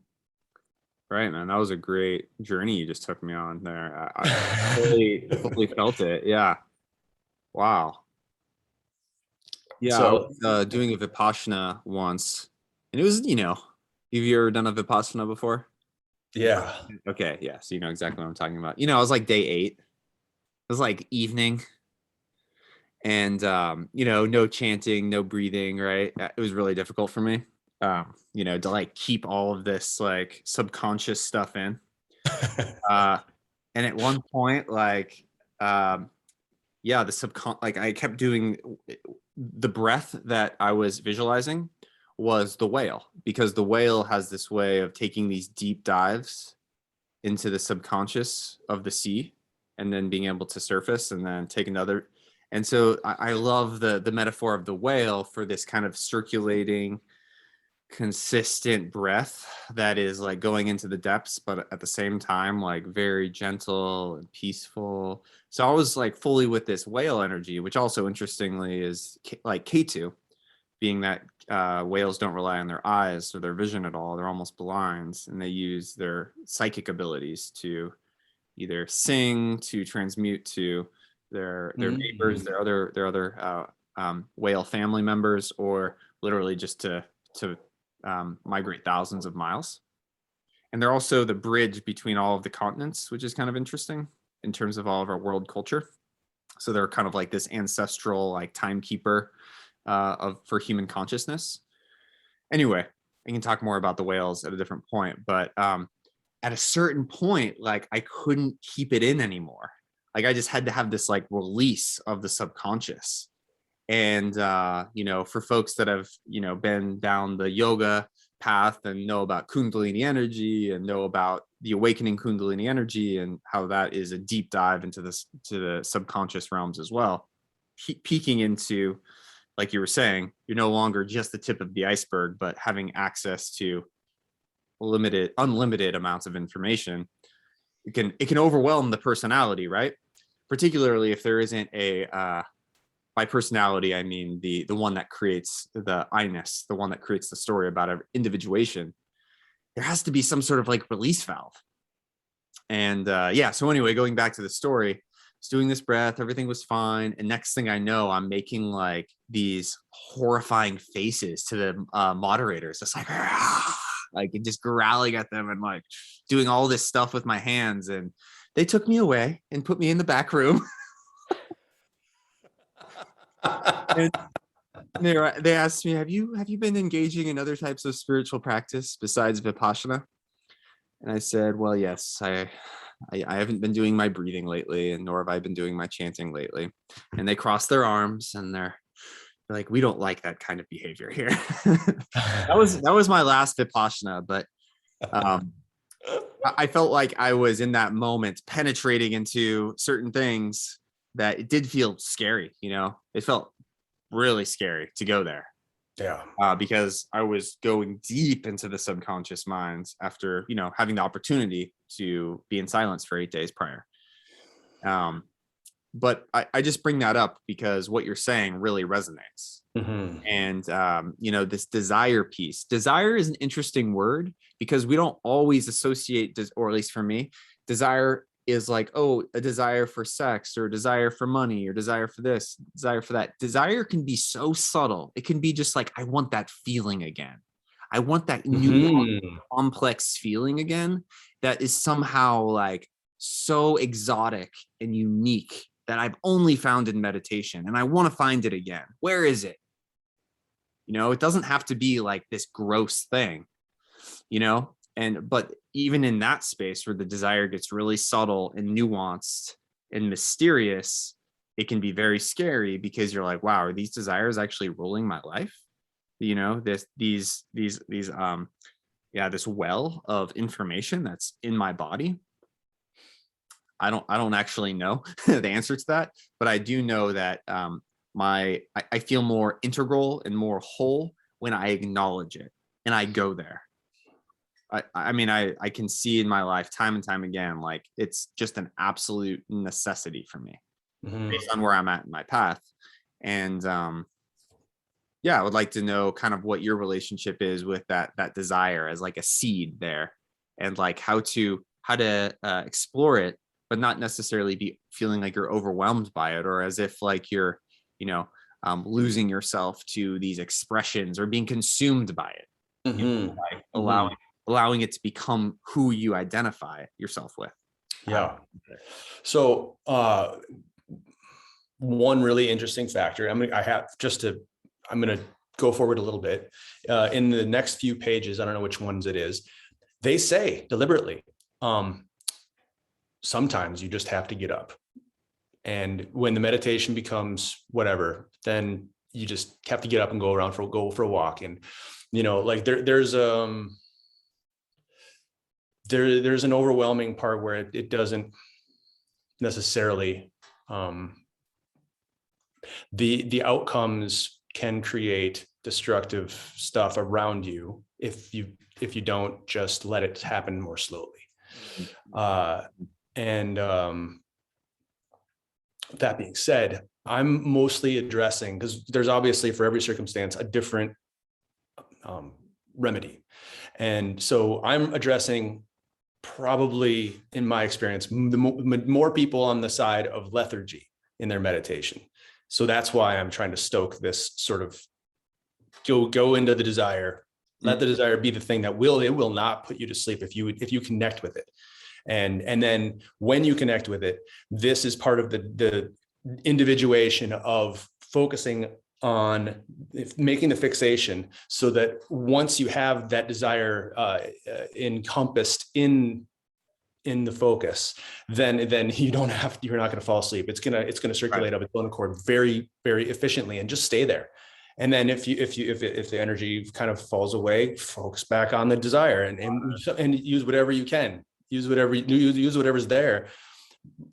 Right, man. That was a great journey you just took me on there. I fully felt it. Yeah. Wow. Yeah, I So was doing a Vipassana once, and it was, have you ever done a Vipassana before? yeah. Okay, yeah, so you know exactly what I'm talking about. It was like day 8. It was like evening, and no chanting, no breathing, right? It was really difficult for me, to like keep all of this like subconscious stuff in. Uh, and at one point, like, yeah, like I kept doing the breath that I was visualizing was the whale, because the whale has this way of taking these deep dives into the subconscious of the sea and then being able to surface and then take another. And so I love the metaphor of the whale for this kind of circulating, consistent breath that is like going into the depths, but at the same time, like very gentle and peaceful. So I was like fully with this whale energy, which also interestingly is like K2, being that whales don't rely on their eyes or their vision at all. They're almost blind, and they use their psychic abilities to either sing, to transmute to their neighbors, their other whale family members, or literally just to migrate thousands of miles. And they're also the bridge between all of the continents, which is kind of interesting in terms of all of our world culture. So they're kind of like this ancestral like timekeeper for human consciousness. Anyway, I can talk more about the whales at a different point, but at a certain point, like I couldn't keep it in anymore. Like I just had to have this like release of the subconscious. And for folks that have been down the yoga path and know about kundalini energy and know about the awakening kundalini energy and how that is a deep dive into this to the subconscious realms as well, peeking into, like you were saying, you're no longer just the tip of the iceberg, but having access to unlimited amounts of information. It can overwhelm the personality, right? Particularly if there isn't by personality, I mean the one that creates the I-ness, the one that creates the story about individuation. There has to be some sort of like release valve. And so anyway, going back to the story, I was doing this breath, everything was fine. And next thing I know, I'm making like these horrifying faces to the moderators, just like, like just growling at them and like doing all this stuff with my hands. And they took me away and put me in the back room. And they asked me, have you been engaging in other types of spiritual practice besides Vipassana? And I said, well, yes, I haven't been doing my breathing lately, and nor have I been doing my chanting lately. And they crossed their arms and like, we don't like that kind of behavior here. That was my last Vipassana, but I felt like I was in that moment penetrating into certain things that it did feel scary. It felt really scary to go there. Yeah. Because I was going deep into the subconscious minds after, having the opportunity to be in silence for 8 days prior. But I just bring that up because what you're saying really resonates. Mm-hmm. And, this desire piece. Desire is an interesting word because we don't always associate, or at least for me, desire is like, oh, a desire for sex or a desire for money or desire for this, desire for that. Desire can be so subtle. It can be just like, I want that feeling again. I want that new complex feeling again that is somehow like so exotic and unique that I've only found in meditation, and I want to find it again. Where is it? It doesn't have to be like this gross thing, but even in that space where the desire gets really subtle and nuanced and mysterious, it can be very scary because you're like, wow, are these desires actually ruling my life? This well of information that's in my body. I don't actually know the answer to that, but I do know that I feel more integral and more whole when I acknowledge it and I go there. I can see in my life time and time again, like it's just an absolute necessity for me based on where I'm at in my path. And I would like to know kind of what your relationship is with that desire as like a seed there, and like how to explore it, but not necessarily be feeling like you're overwhelmed by it, or as if like you're, losing yourself to these expressions or being consumed by it, like allowing it to become who you identify yourself with. Yeah. So one really interesting factor, I'm going to go forward a little bit. In the next few pages, I don't know which ones it is, they say deliberately, sometimes you just have to get up. And when the meditation becomes whatever, then you just have to get up and go for a walk. And, like there's an overwhelming part where it doesn't necessarily, the outcomes can create destructive stuff around you if you don't just let it happen more slowly. That being said, I'm mostly addressing, because there's obviously for every circumstance a different remedy. And so I'm addressing, probably in my experience, the more people on the side of lethargy in their meditation. So that's why I'm trying to stoke this sort of go into the desire, let the desire be the thing that will not put you to sleep if you connect with it. And then when you connect with it, this is part of the individuation of focusing on making the fixation, so that once you have that desire encompassed in the focus, then you're not going to fall asleep. It's going to circulate up its own accord very, very efficiently, and just stay there. And then if the energy kind of falls away, focus back on the desire and use whatever you can. Use whatever's there.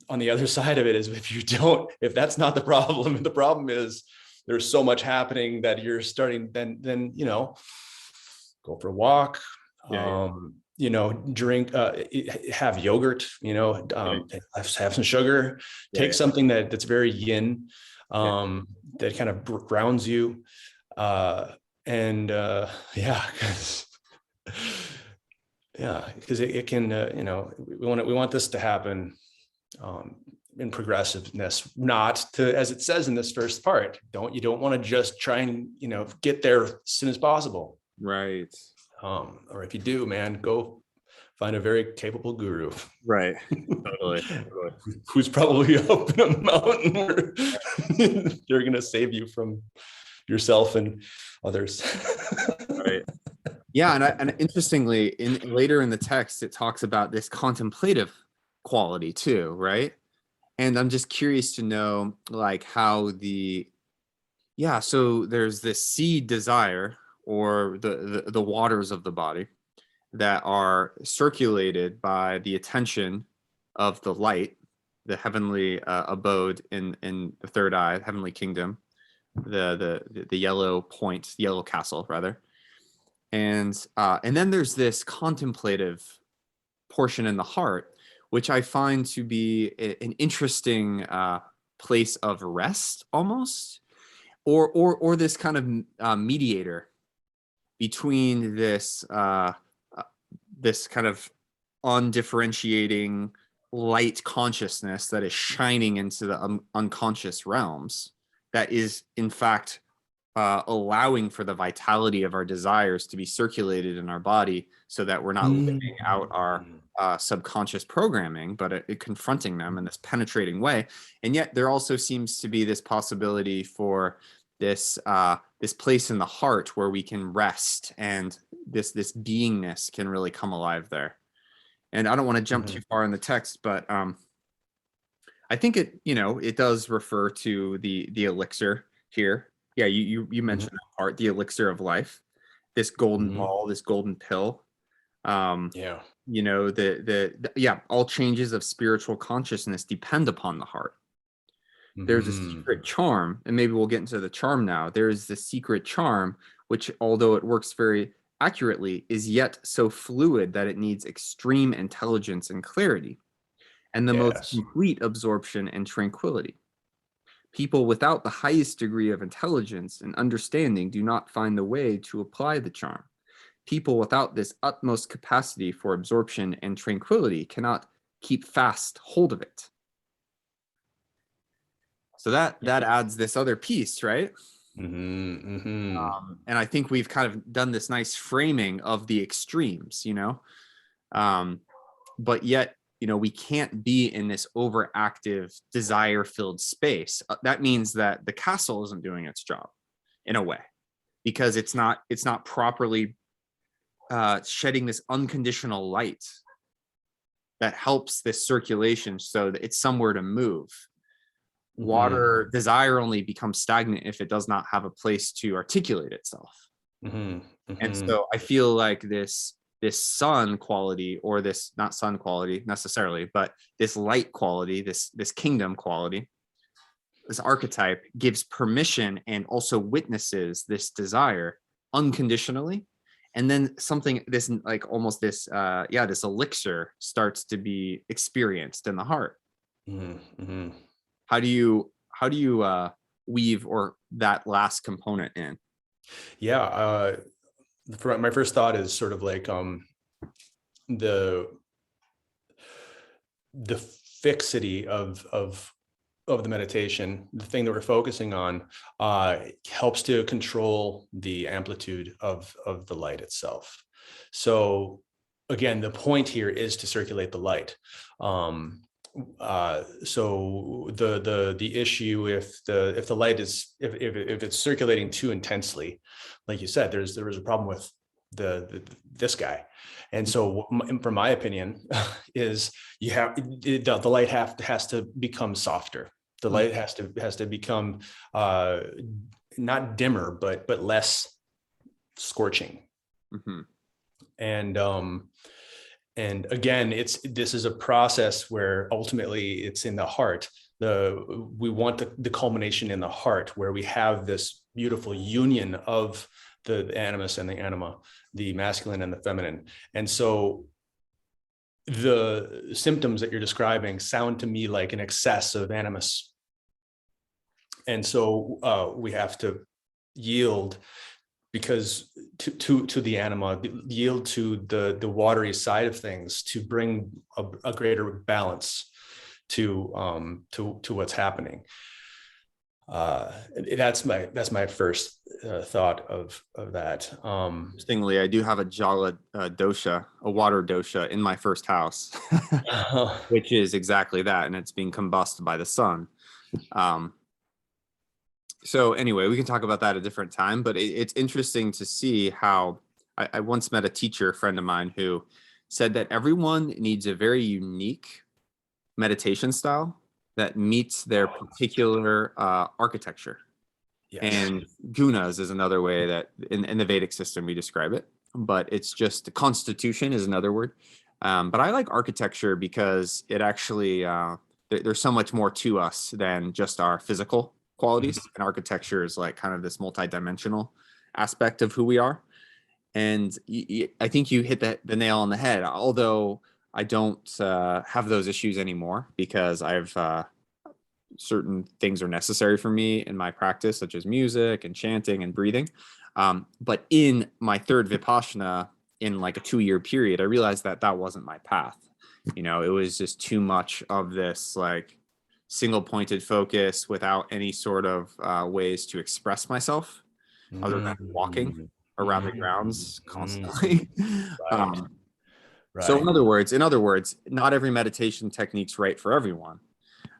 On the other side of it is, if that's not the problem, the problem is there's so much happening that you're starting, then go for a walk, drink, have yogurt, have some sugar, take something that's very yin, that kind of grounds you. Because it can, we want this to happen in progressiveness, not to, as it says in this first part, you don't want to just try and, get there as soon as possible. Right. Or if you do, man, go find a very capable guru. Right. Totally. Who's probably up in a mountain where they're going to save you from yourself and others. Right. Yeah, and interestingly, later in the text, it talks about this contemplative quality too, right? And I'm just curious to know, like, how the Yeah, so there's this seed desire, or the waters of the body, that are circulated by the attention of the light, the heavenly abode in the third eye, heavenly kingdom, the yellow point, yellow castle rather. And then there's this contemplative portion in the heart, which I find to be an interesting place of rest, almost, or this kind of mediator between this kind of undifferentiating light consciousness that is shining into the unconscious realms, that is in fact allowing for the vitality of our desires to be circulated in our body, so that we're not living out our subconscious programming, but confronting them in this penetrating way. And yet there also seems to be this possibility for this place in the heart where we can rest, and this beingness can really come alive there. And I don't want to jump too far in the text, but I think it does refer to the elixir here. Yeah, you mentioned that part, the elixir of life, this golden ball, this golden pill. Yeah. All changes of spiritual consciousness depend upon the heart. There's a secret charm, and maybe we'll get into the charm now. There's the secret charm, which, although it works very accurately, is yet so fluid that it needs extreme intelligence and clarity, and the most Yes. complete absorption and tranquility. People without the highest degree of intelligence and understanding do not find the way to apply the charm. People without this utmost capacity for absorption and tranquility cannot keep fast hold of it. So that adds this other piece, right? And I think we've kind of done this nice framing of the extremes, but yet, we can't be in this overactive, desire-filled space. That means that the castle isn't doing its job, in a way, because it's not properly shedding this unconditional light that helps this circulation, so that it's somewhere to move. Water desire only becomes stagnant if it does not have a place to articulate itself. And so I feel like this sun quality, or this, not sun quality necessarily, but this light quality, this kingdom quality, this archetype gives permission and also witnesses this desire unconditionally. And then something, this like almost this this elixir starts to be experienced in the heart. How do you weave or that last component in? Yeah. My first thought is sort of like the fixity of the meditation, the thing that we're focusing on, helps to control the amplitude of the light itself. So again, the point here is to circulate the light. So the issue, if the light is, if it's circulating too intensely, like you said, there was a problem with this guy. And so from my opinion is the light has to become softer. The light has to become not dimmer, but less scorching. And again, this is a process where ultimately it's in the heart. We want the culmination in the heart, where we have this beautiful union of the animus and the anima, the masculine and the feminine. And so the symptoms that you're describing sound to me like an excess of animus. And so we have to yield, because to the anima, yield to the watery side of things, to bring a greater balance to what's happening. That's my first thought of that. Interestingly, I do have a Jala dosha, a water dosha, in my first house, which is exactly that, and it's being combusted by the sun. So anyway, we can talk about that at a different time, but it's interesting to see how I once met a teacher, a friend of mine, who said that everyone needs a very unique meditation style that meets their particular architecture. Yes. And gunas is another way that in the Vedic system we describe it, but it's just constitution is another word. But I like architecture because it actually there's so much more to us than just our physical qualities. And architecture is like kind of this multidimensional aspect of who we are. And I think you hit the nail on the head. Although I don't have those issues anymore because I've certain things are necessary for me in my practice, such as music and chanting and breathing. But in my third Vipassana, in like a 2-year period, I realized that that wasn't my path. You know, it was just too much of this like single pointed focus without any sort of ways to express myself other than walking around the grounds constantly. Right. So in other words, not every meditation technique's right for everyone.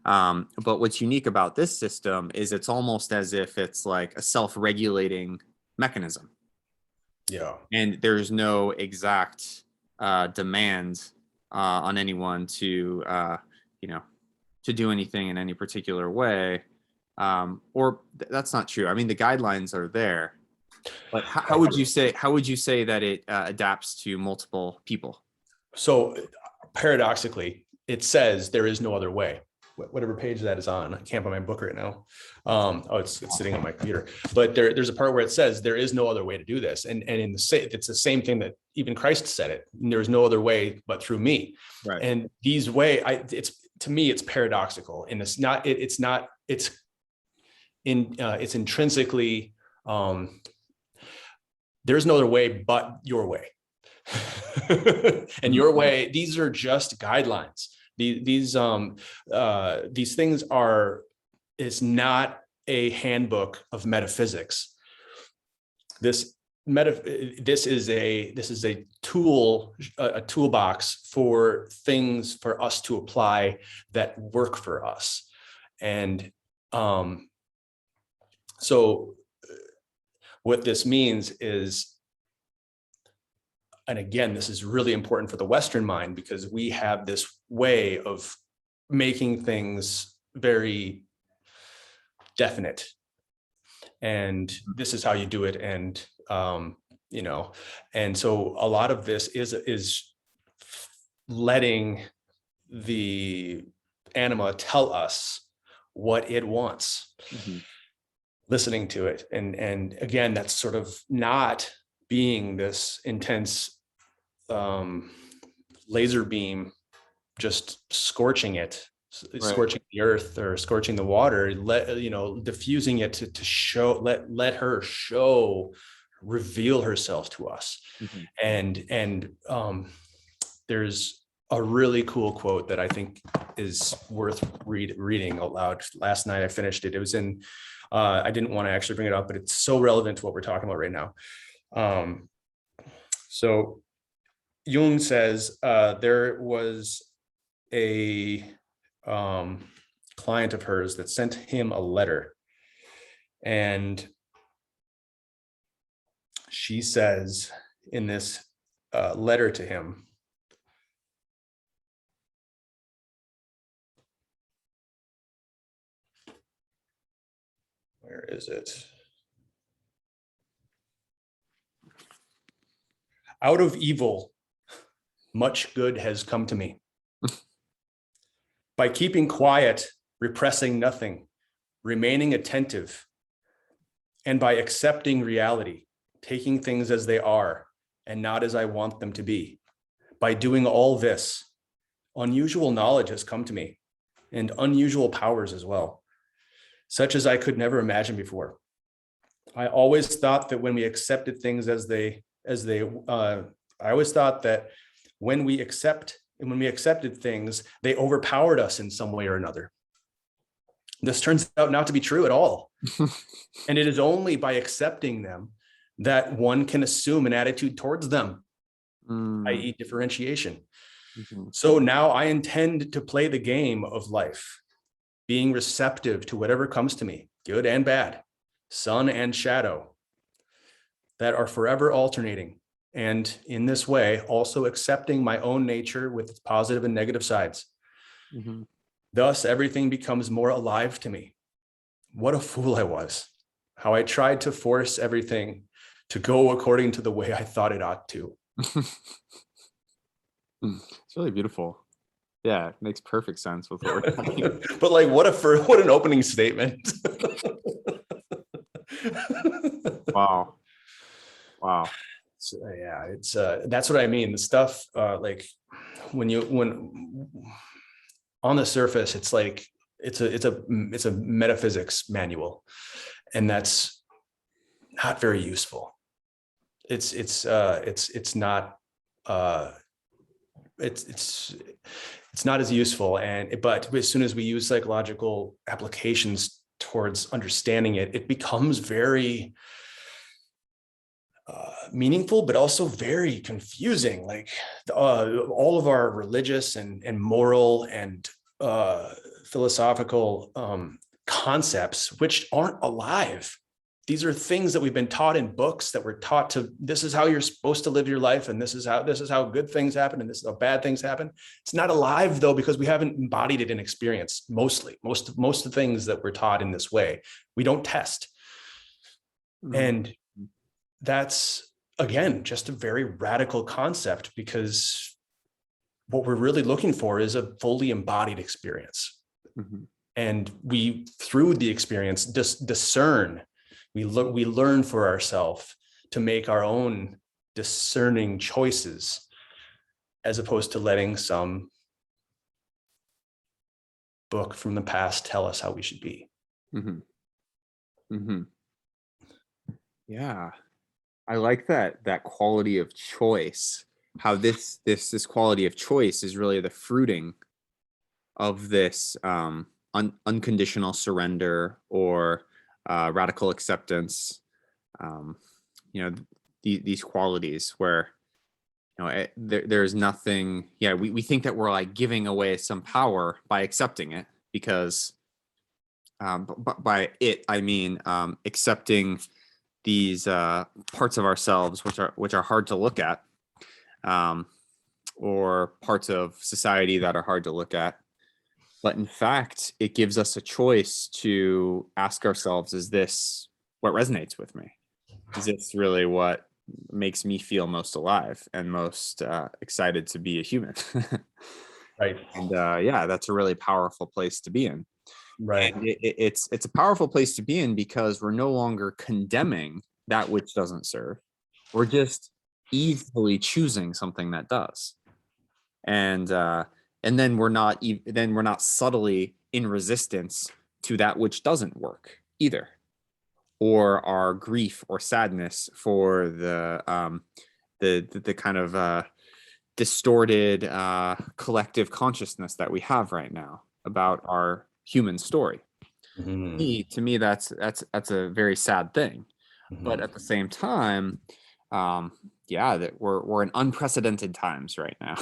But what's unique about this system is it's almost as if it's like a self-regulating mechanism. Yeah. And there's no exact demand on anyone to, to do anything in any particular way. That's not true. I mean, the guidelines are there, but how would you say that it adapts to multiple people? So paradoxically, it says there is no other way. Whatever page that is on, I can't find my book right now. It's sitting on my computer. But there's a part where it says there is no other way to do this, and it's the same thing that even Christ said it. There's no other way but through me. Right. And it's to me it's paradoxical, and it's intrinsically there's no other way but your way. And your way, these are just guidelines. These things is not a handbook of metaphysics. This is a toolbox for things for us to apply that work for us. And so what this means is, and again, this is really important for the Western mind because we have this way of making things very definite. And this is how you do it. And, and so a lot of this is letting the anima tell us what it wants, listening to it. And again, that's sort of not being this intense laser beam, just scorching it, right. Scorching the earth or scorching the water, diffusing it to show, let her reveal herself to us. And there's a really cool quote that I think is worth reading out loud. Last night I finished it. It was in, I didn't want to actually bring it up, but it's so relevant to what we're talking about right now. So Jung says there was a client of hers that sent him a letter, and she says in this letter to him, where is it? Out of evil, much good has come to me. By keeping quiet, repressing nothing, remaining attentive, and by accepting reality, taking things as they are and not as I want them to be. By doing all this, unusual knowledge has come to me, and unusual powers as well, such as I could never imagine before. I always thought that when we accepted things I always thought that when we accepted things, they overpowered us in some way or another. This turns out not to be true at all. And it is only by accepting them that one can assume an attitude towards them, i.e. differentiation. So now I intend to play the game of life, being receptive to whatever comes to me, good and bad, sun and shadow, that are forever alternating. And in this way, also accepting my own nature with its positive and negative sides. Thus, everything becomes more alive to me. What a fool I was. how I tried to force everything to go according to the way I thought it ought to. It's really beautiful. Yeah, it makes perfect sense with what we're talking. But like, what an opening statement. Wow. Wow. So, yeah, it's that's what I mean. The stuff like when on the surface, it's like it's a metaphysics manual, and that's not very useful. It's not it's not as useful. And but as soon as we use psychological applications towards understanding it, it becomes very meaningful, but also very confusing. Like all of our religious and moral and philosophical concepts, which aren't alive. These are things that we've been taught in books, that we're taught to, this is how you're supposed to live your life. And this is how good things happen. And this is how bad things happen. It's not alive though, because we haven't embodied it in experience. Most of the things that we're taught in this way, we don't test. And that's, again, just a very radical concept, because what we're really looking for is a fully embodied experience. And we, through the experience, discern. We learn for ourselves to make our own discerning choices, as opposed to letting some book from the past tell us how we should be. Yeah, I like that quality of choice. How this quality of choice is really the fruiting of this unconditional surrender, or radical acceptance. These qualities where there's nothing. Yeah, we think that we're like giving away some power by accepting it, because by it I mean accepting these parts of ourselves which are hard to look at, or parts of society that are hard to look at. But in fact, it gives us a choice to ask ourselves, is this what resonates with me? Is this really what makes me feel most alive and most excited to be a human? Right. And yeah, that's a really powerful place to be in. Right. And it's a powerful place to be in, because we're no longer condemning that which doesn't serve. We're just easily choosing something that does. And then we're not subtly in resistance to that which doesn't work either, or our grief or sadness for the kind of distorted collective consciousness that we have right now about our human story. To me, that's a very sad thing. But at the same time, yeah, that we're in unprecedented times right now.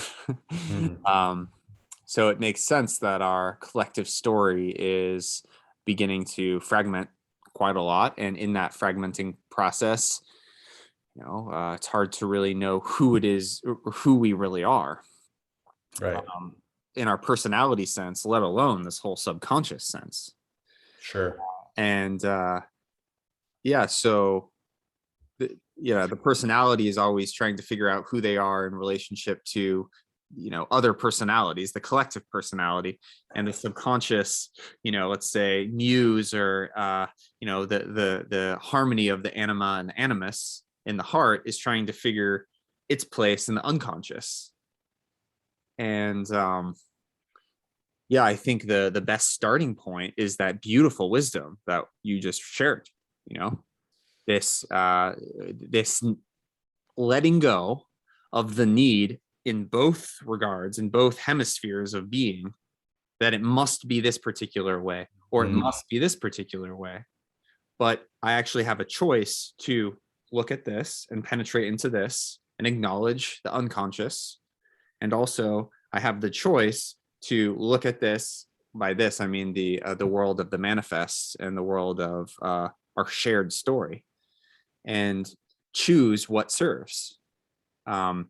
So it makes sense that our collective story is beginning to fragment quite a lot, and in that fragmenting process, it's hard to really know who it is or who we really are. Right. In our personality sense, let alone this whole subconscious sense. Sure. And yeah, so the personality is always trying to figure out who they are in relationship to other personalities, the collective personality. And the subconscious, let's say muse, or the harmony of the anima and the animus in the heart is trying to figure its place in the unconscious. And yeah, I think the best starting point is that beautiful wisdom that you just shared. This letting go of the need in both regards, in both hemispheres of being, that it must be this particular way, or it must be this particular way. But I actually have a choice to look at this and penetrate into this and acknowledge the unconscious. And also I have the choice to look at this. By this, I mean the world of the manifests and the world of our shared story, and choose what serves. Yeah,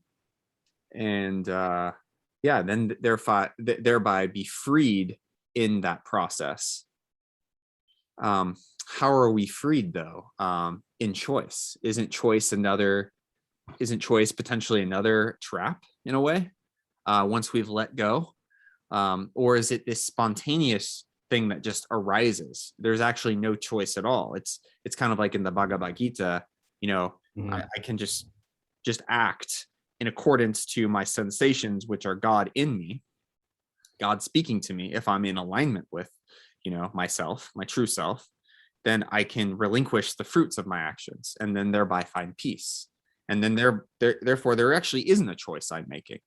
then thereby be freed in that process. how are we freed though? In choice? Isn't choice potentially another trap in a way? Once we've let go, or is it this spontaneous thing that just arises? There's actually no choice at all. It's kind of like in the Bhagavad Gita, I can just act in accordance to my sensations, which are God in me, God speaking to me. If I'm in alignment with, myself, my true self, then I can relinquish the fruits of my actions and then thereby find peace. And then therefore there actually isn't a choice I'm making.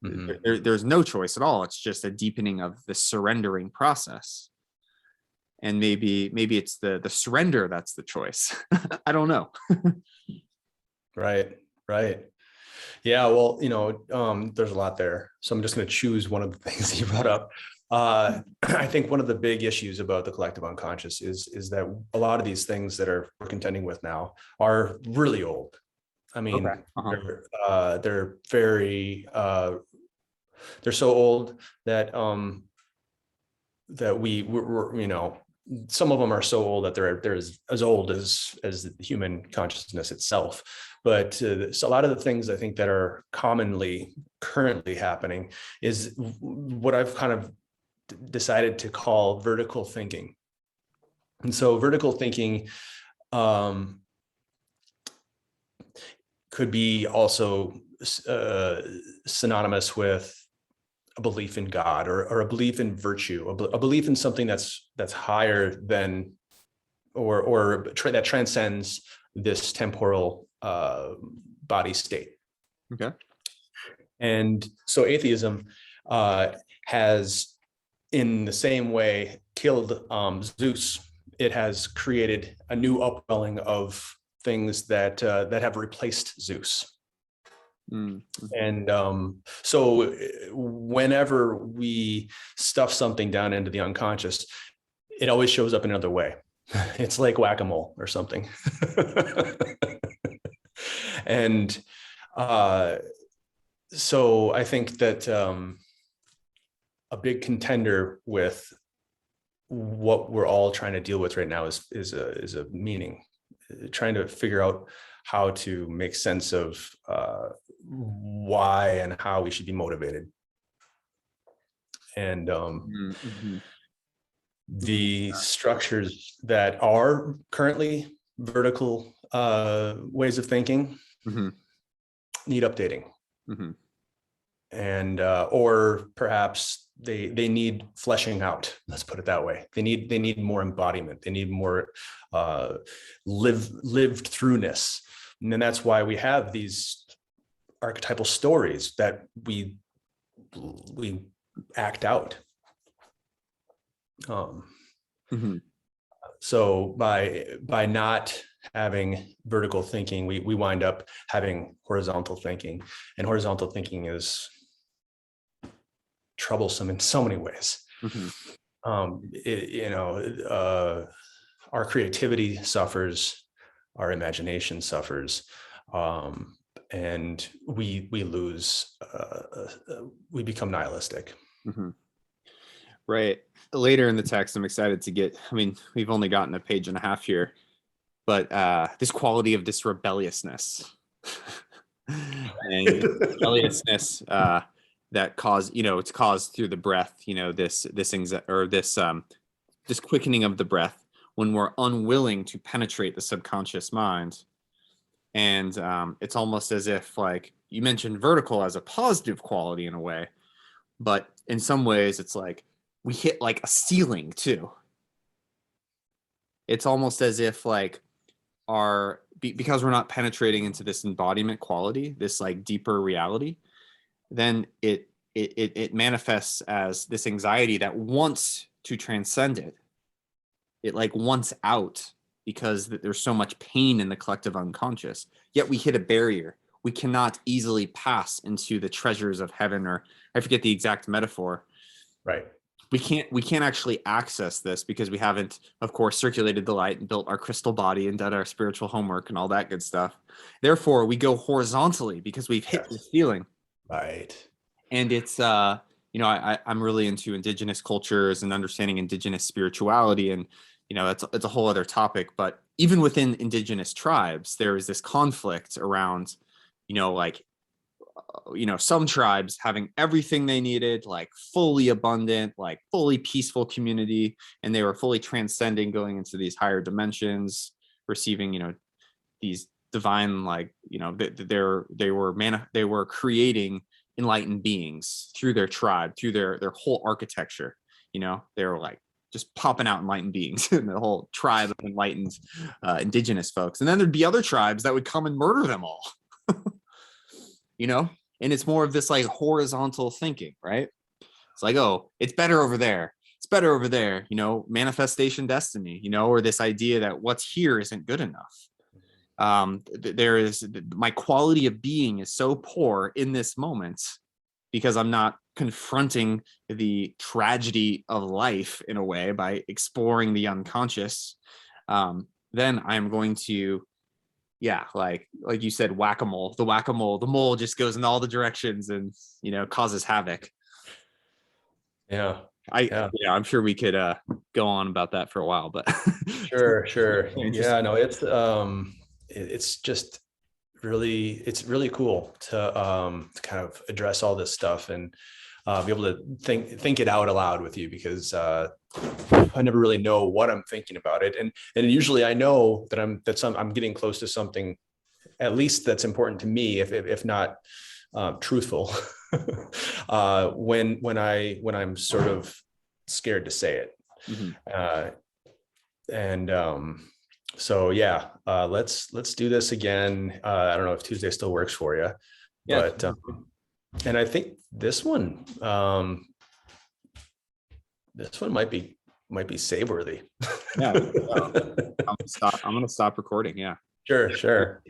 There's no choice at all. It's just a deepening of the surrendering process. And maybe it's the surrender that's the choice. I don't know. Right. Yeah, well, there's a lot there. So I'm just going to choose one of the things you brought up. I think one of the big issues about the collective unconscious is that a lot of these things that we're contending with now are really old. I mean, okay. They're very they're so old that that we're some of them are so old that they're as old as the human consciousness itself. But so a lot of the things I think that are currently happening is what I've kind of decided to call vertical thinking. And so vertical thinking could be also synonymous with a belief in God or a belief in virtue, a belief in something that's higher than or that transcends this temporal body state. Okay. And so atheism has, in the same way, killed Zeus. It has created a new upwelling of things that have replaced Zeus. Mm-hmm. And so whenever we stuff something down into the unconscious, it always shows up in another way. It's like whack-a-mole or something. And so I think that a big contender with what we're all trying to deal with right now is a meaning, trying to figure out how to make sense of why and how we should be motivated. And the structures that are currently vertical ways of thinking need updating. And or perhaps they need fleshing out. Let's put it that way. They need more embodiment. They need more lived throughness. And then that's why we have these archetypal stories that we act out. So by not having vertical thinking, we wind up having horizontal thinking, and horizontal thinking is troublesome in so many ways. Our creativity suffers, our imagination suffers, and we lose. We become nihilistic. Right. Later in the text, I'm excited to get. I mean, we've only gotten a page and a half here, but this quality of this rebelliousness and rebelliousness that it's caused through the breath. This anxiety or this quickening of the breath when we're unwilling to penetrate the subconscious mind. And it's almost as if, like you mentioned, vertical as a positive quality in a way, but in some ways it's like we hit like a ceiling too. It's almost as if like because we're not penetrating into this embodiment quality, this like deeper reality, then it manifests as this anxiety that wants to transcend it. It like wants out because there's so much pain in the collective unconscious. Yet we hit a barrier. We cannot easily pass into the treasures of heaven, or I forget the exact metaphor. Right. We can't actually access this because we haven't, of course, circulated the light and built our crystal body and done our spiritual homework and all that good stuff. Therefore, we go horizontally because we've hit the ceiling. Right. And it's I'm really into indigenous cultures and understanding indigenous spirituality, and That's a whole other topic. But even within indigenous tribes, there is this conflict around, like, some tribes having everything they needed, like fully abundant, like fully peaceful community, and they were fully transcending, going into these higher dimensions, receiving, these divine, like, they were creating enlightened beings through their tribe, through their whole architecture. They were like just popping out enlightened beings and the whole tribe of enlightened indigenous folks. And then there'd be other tribes that would come and murder them all. And it's more of this like horizontal thinking, right? It's like, oh, it's better over there. It's better over there, manifestation destiny, or this idea that what's here isn't good enough. My quality of being is so poor in this moment because I'm not confronting the tragedy of life in a way by exploring the unconscious. Then I'm going to, like you said, whack-a-mole. The mole just goes in all the directions and causes havoc. Yeah. I'm sure we could go on about that for a while, but Sure. Yeah, no, it's just it's really cool to kind of address all this stuff and be able to think it out aloud with you, because I never really know what I'm thinking about it, and usually I know that I'm getting close to something, at least that's important to me, if not truthful, when I'm sort of scared to say it. Mm-hmm. So yeah, let's do this again. I don't know if Tuesday still works for you, but and I think this one might be save worthy. Yeah. I'm gonna stop recording. Yeah. Sure.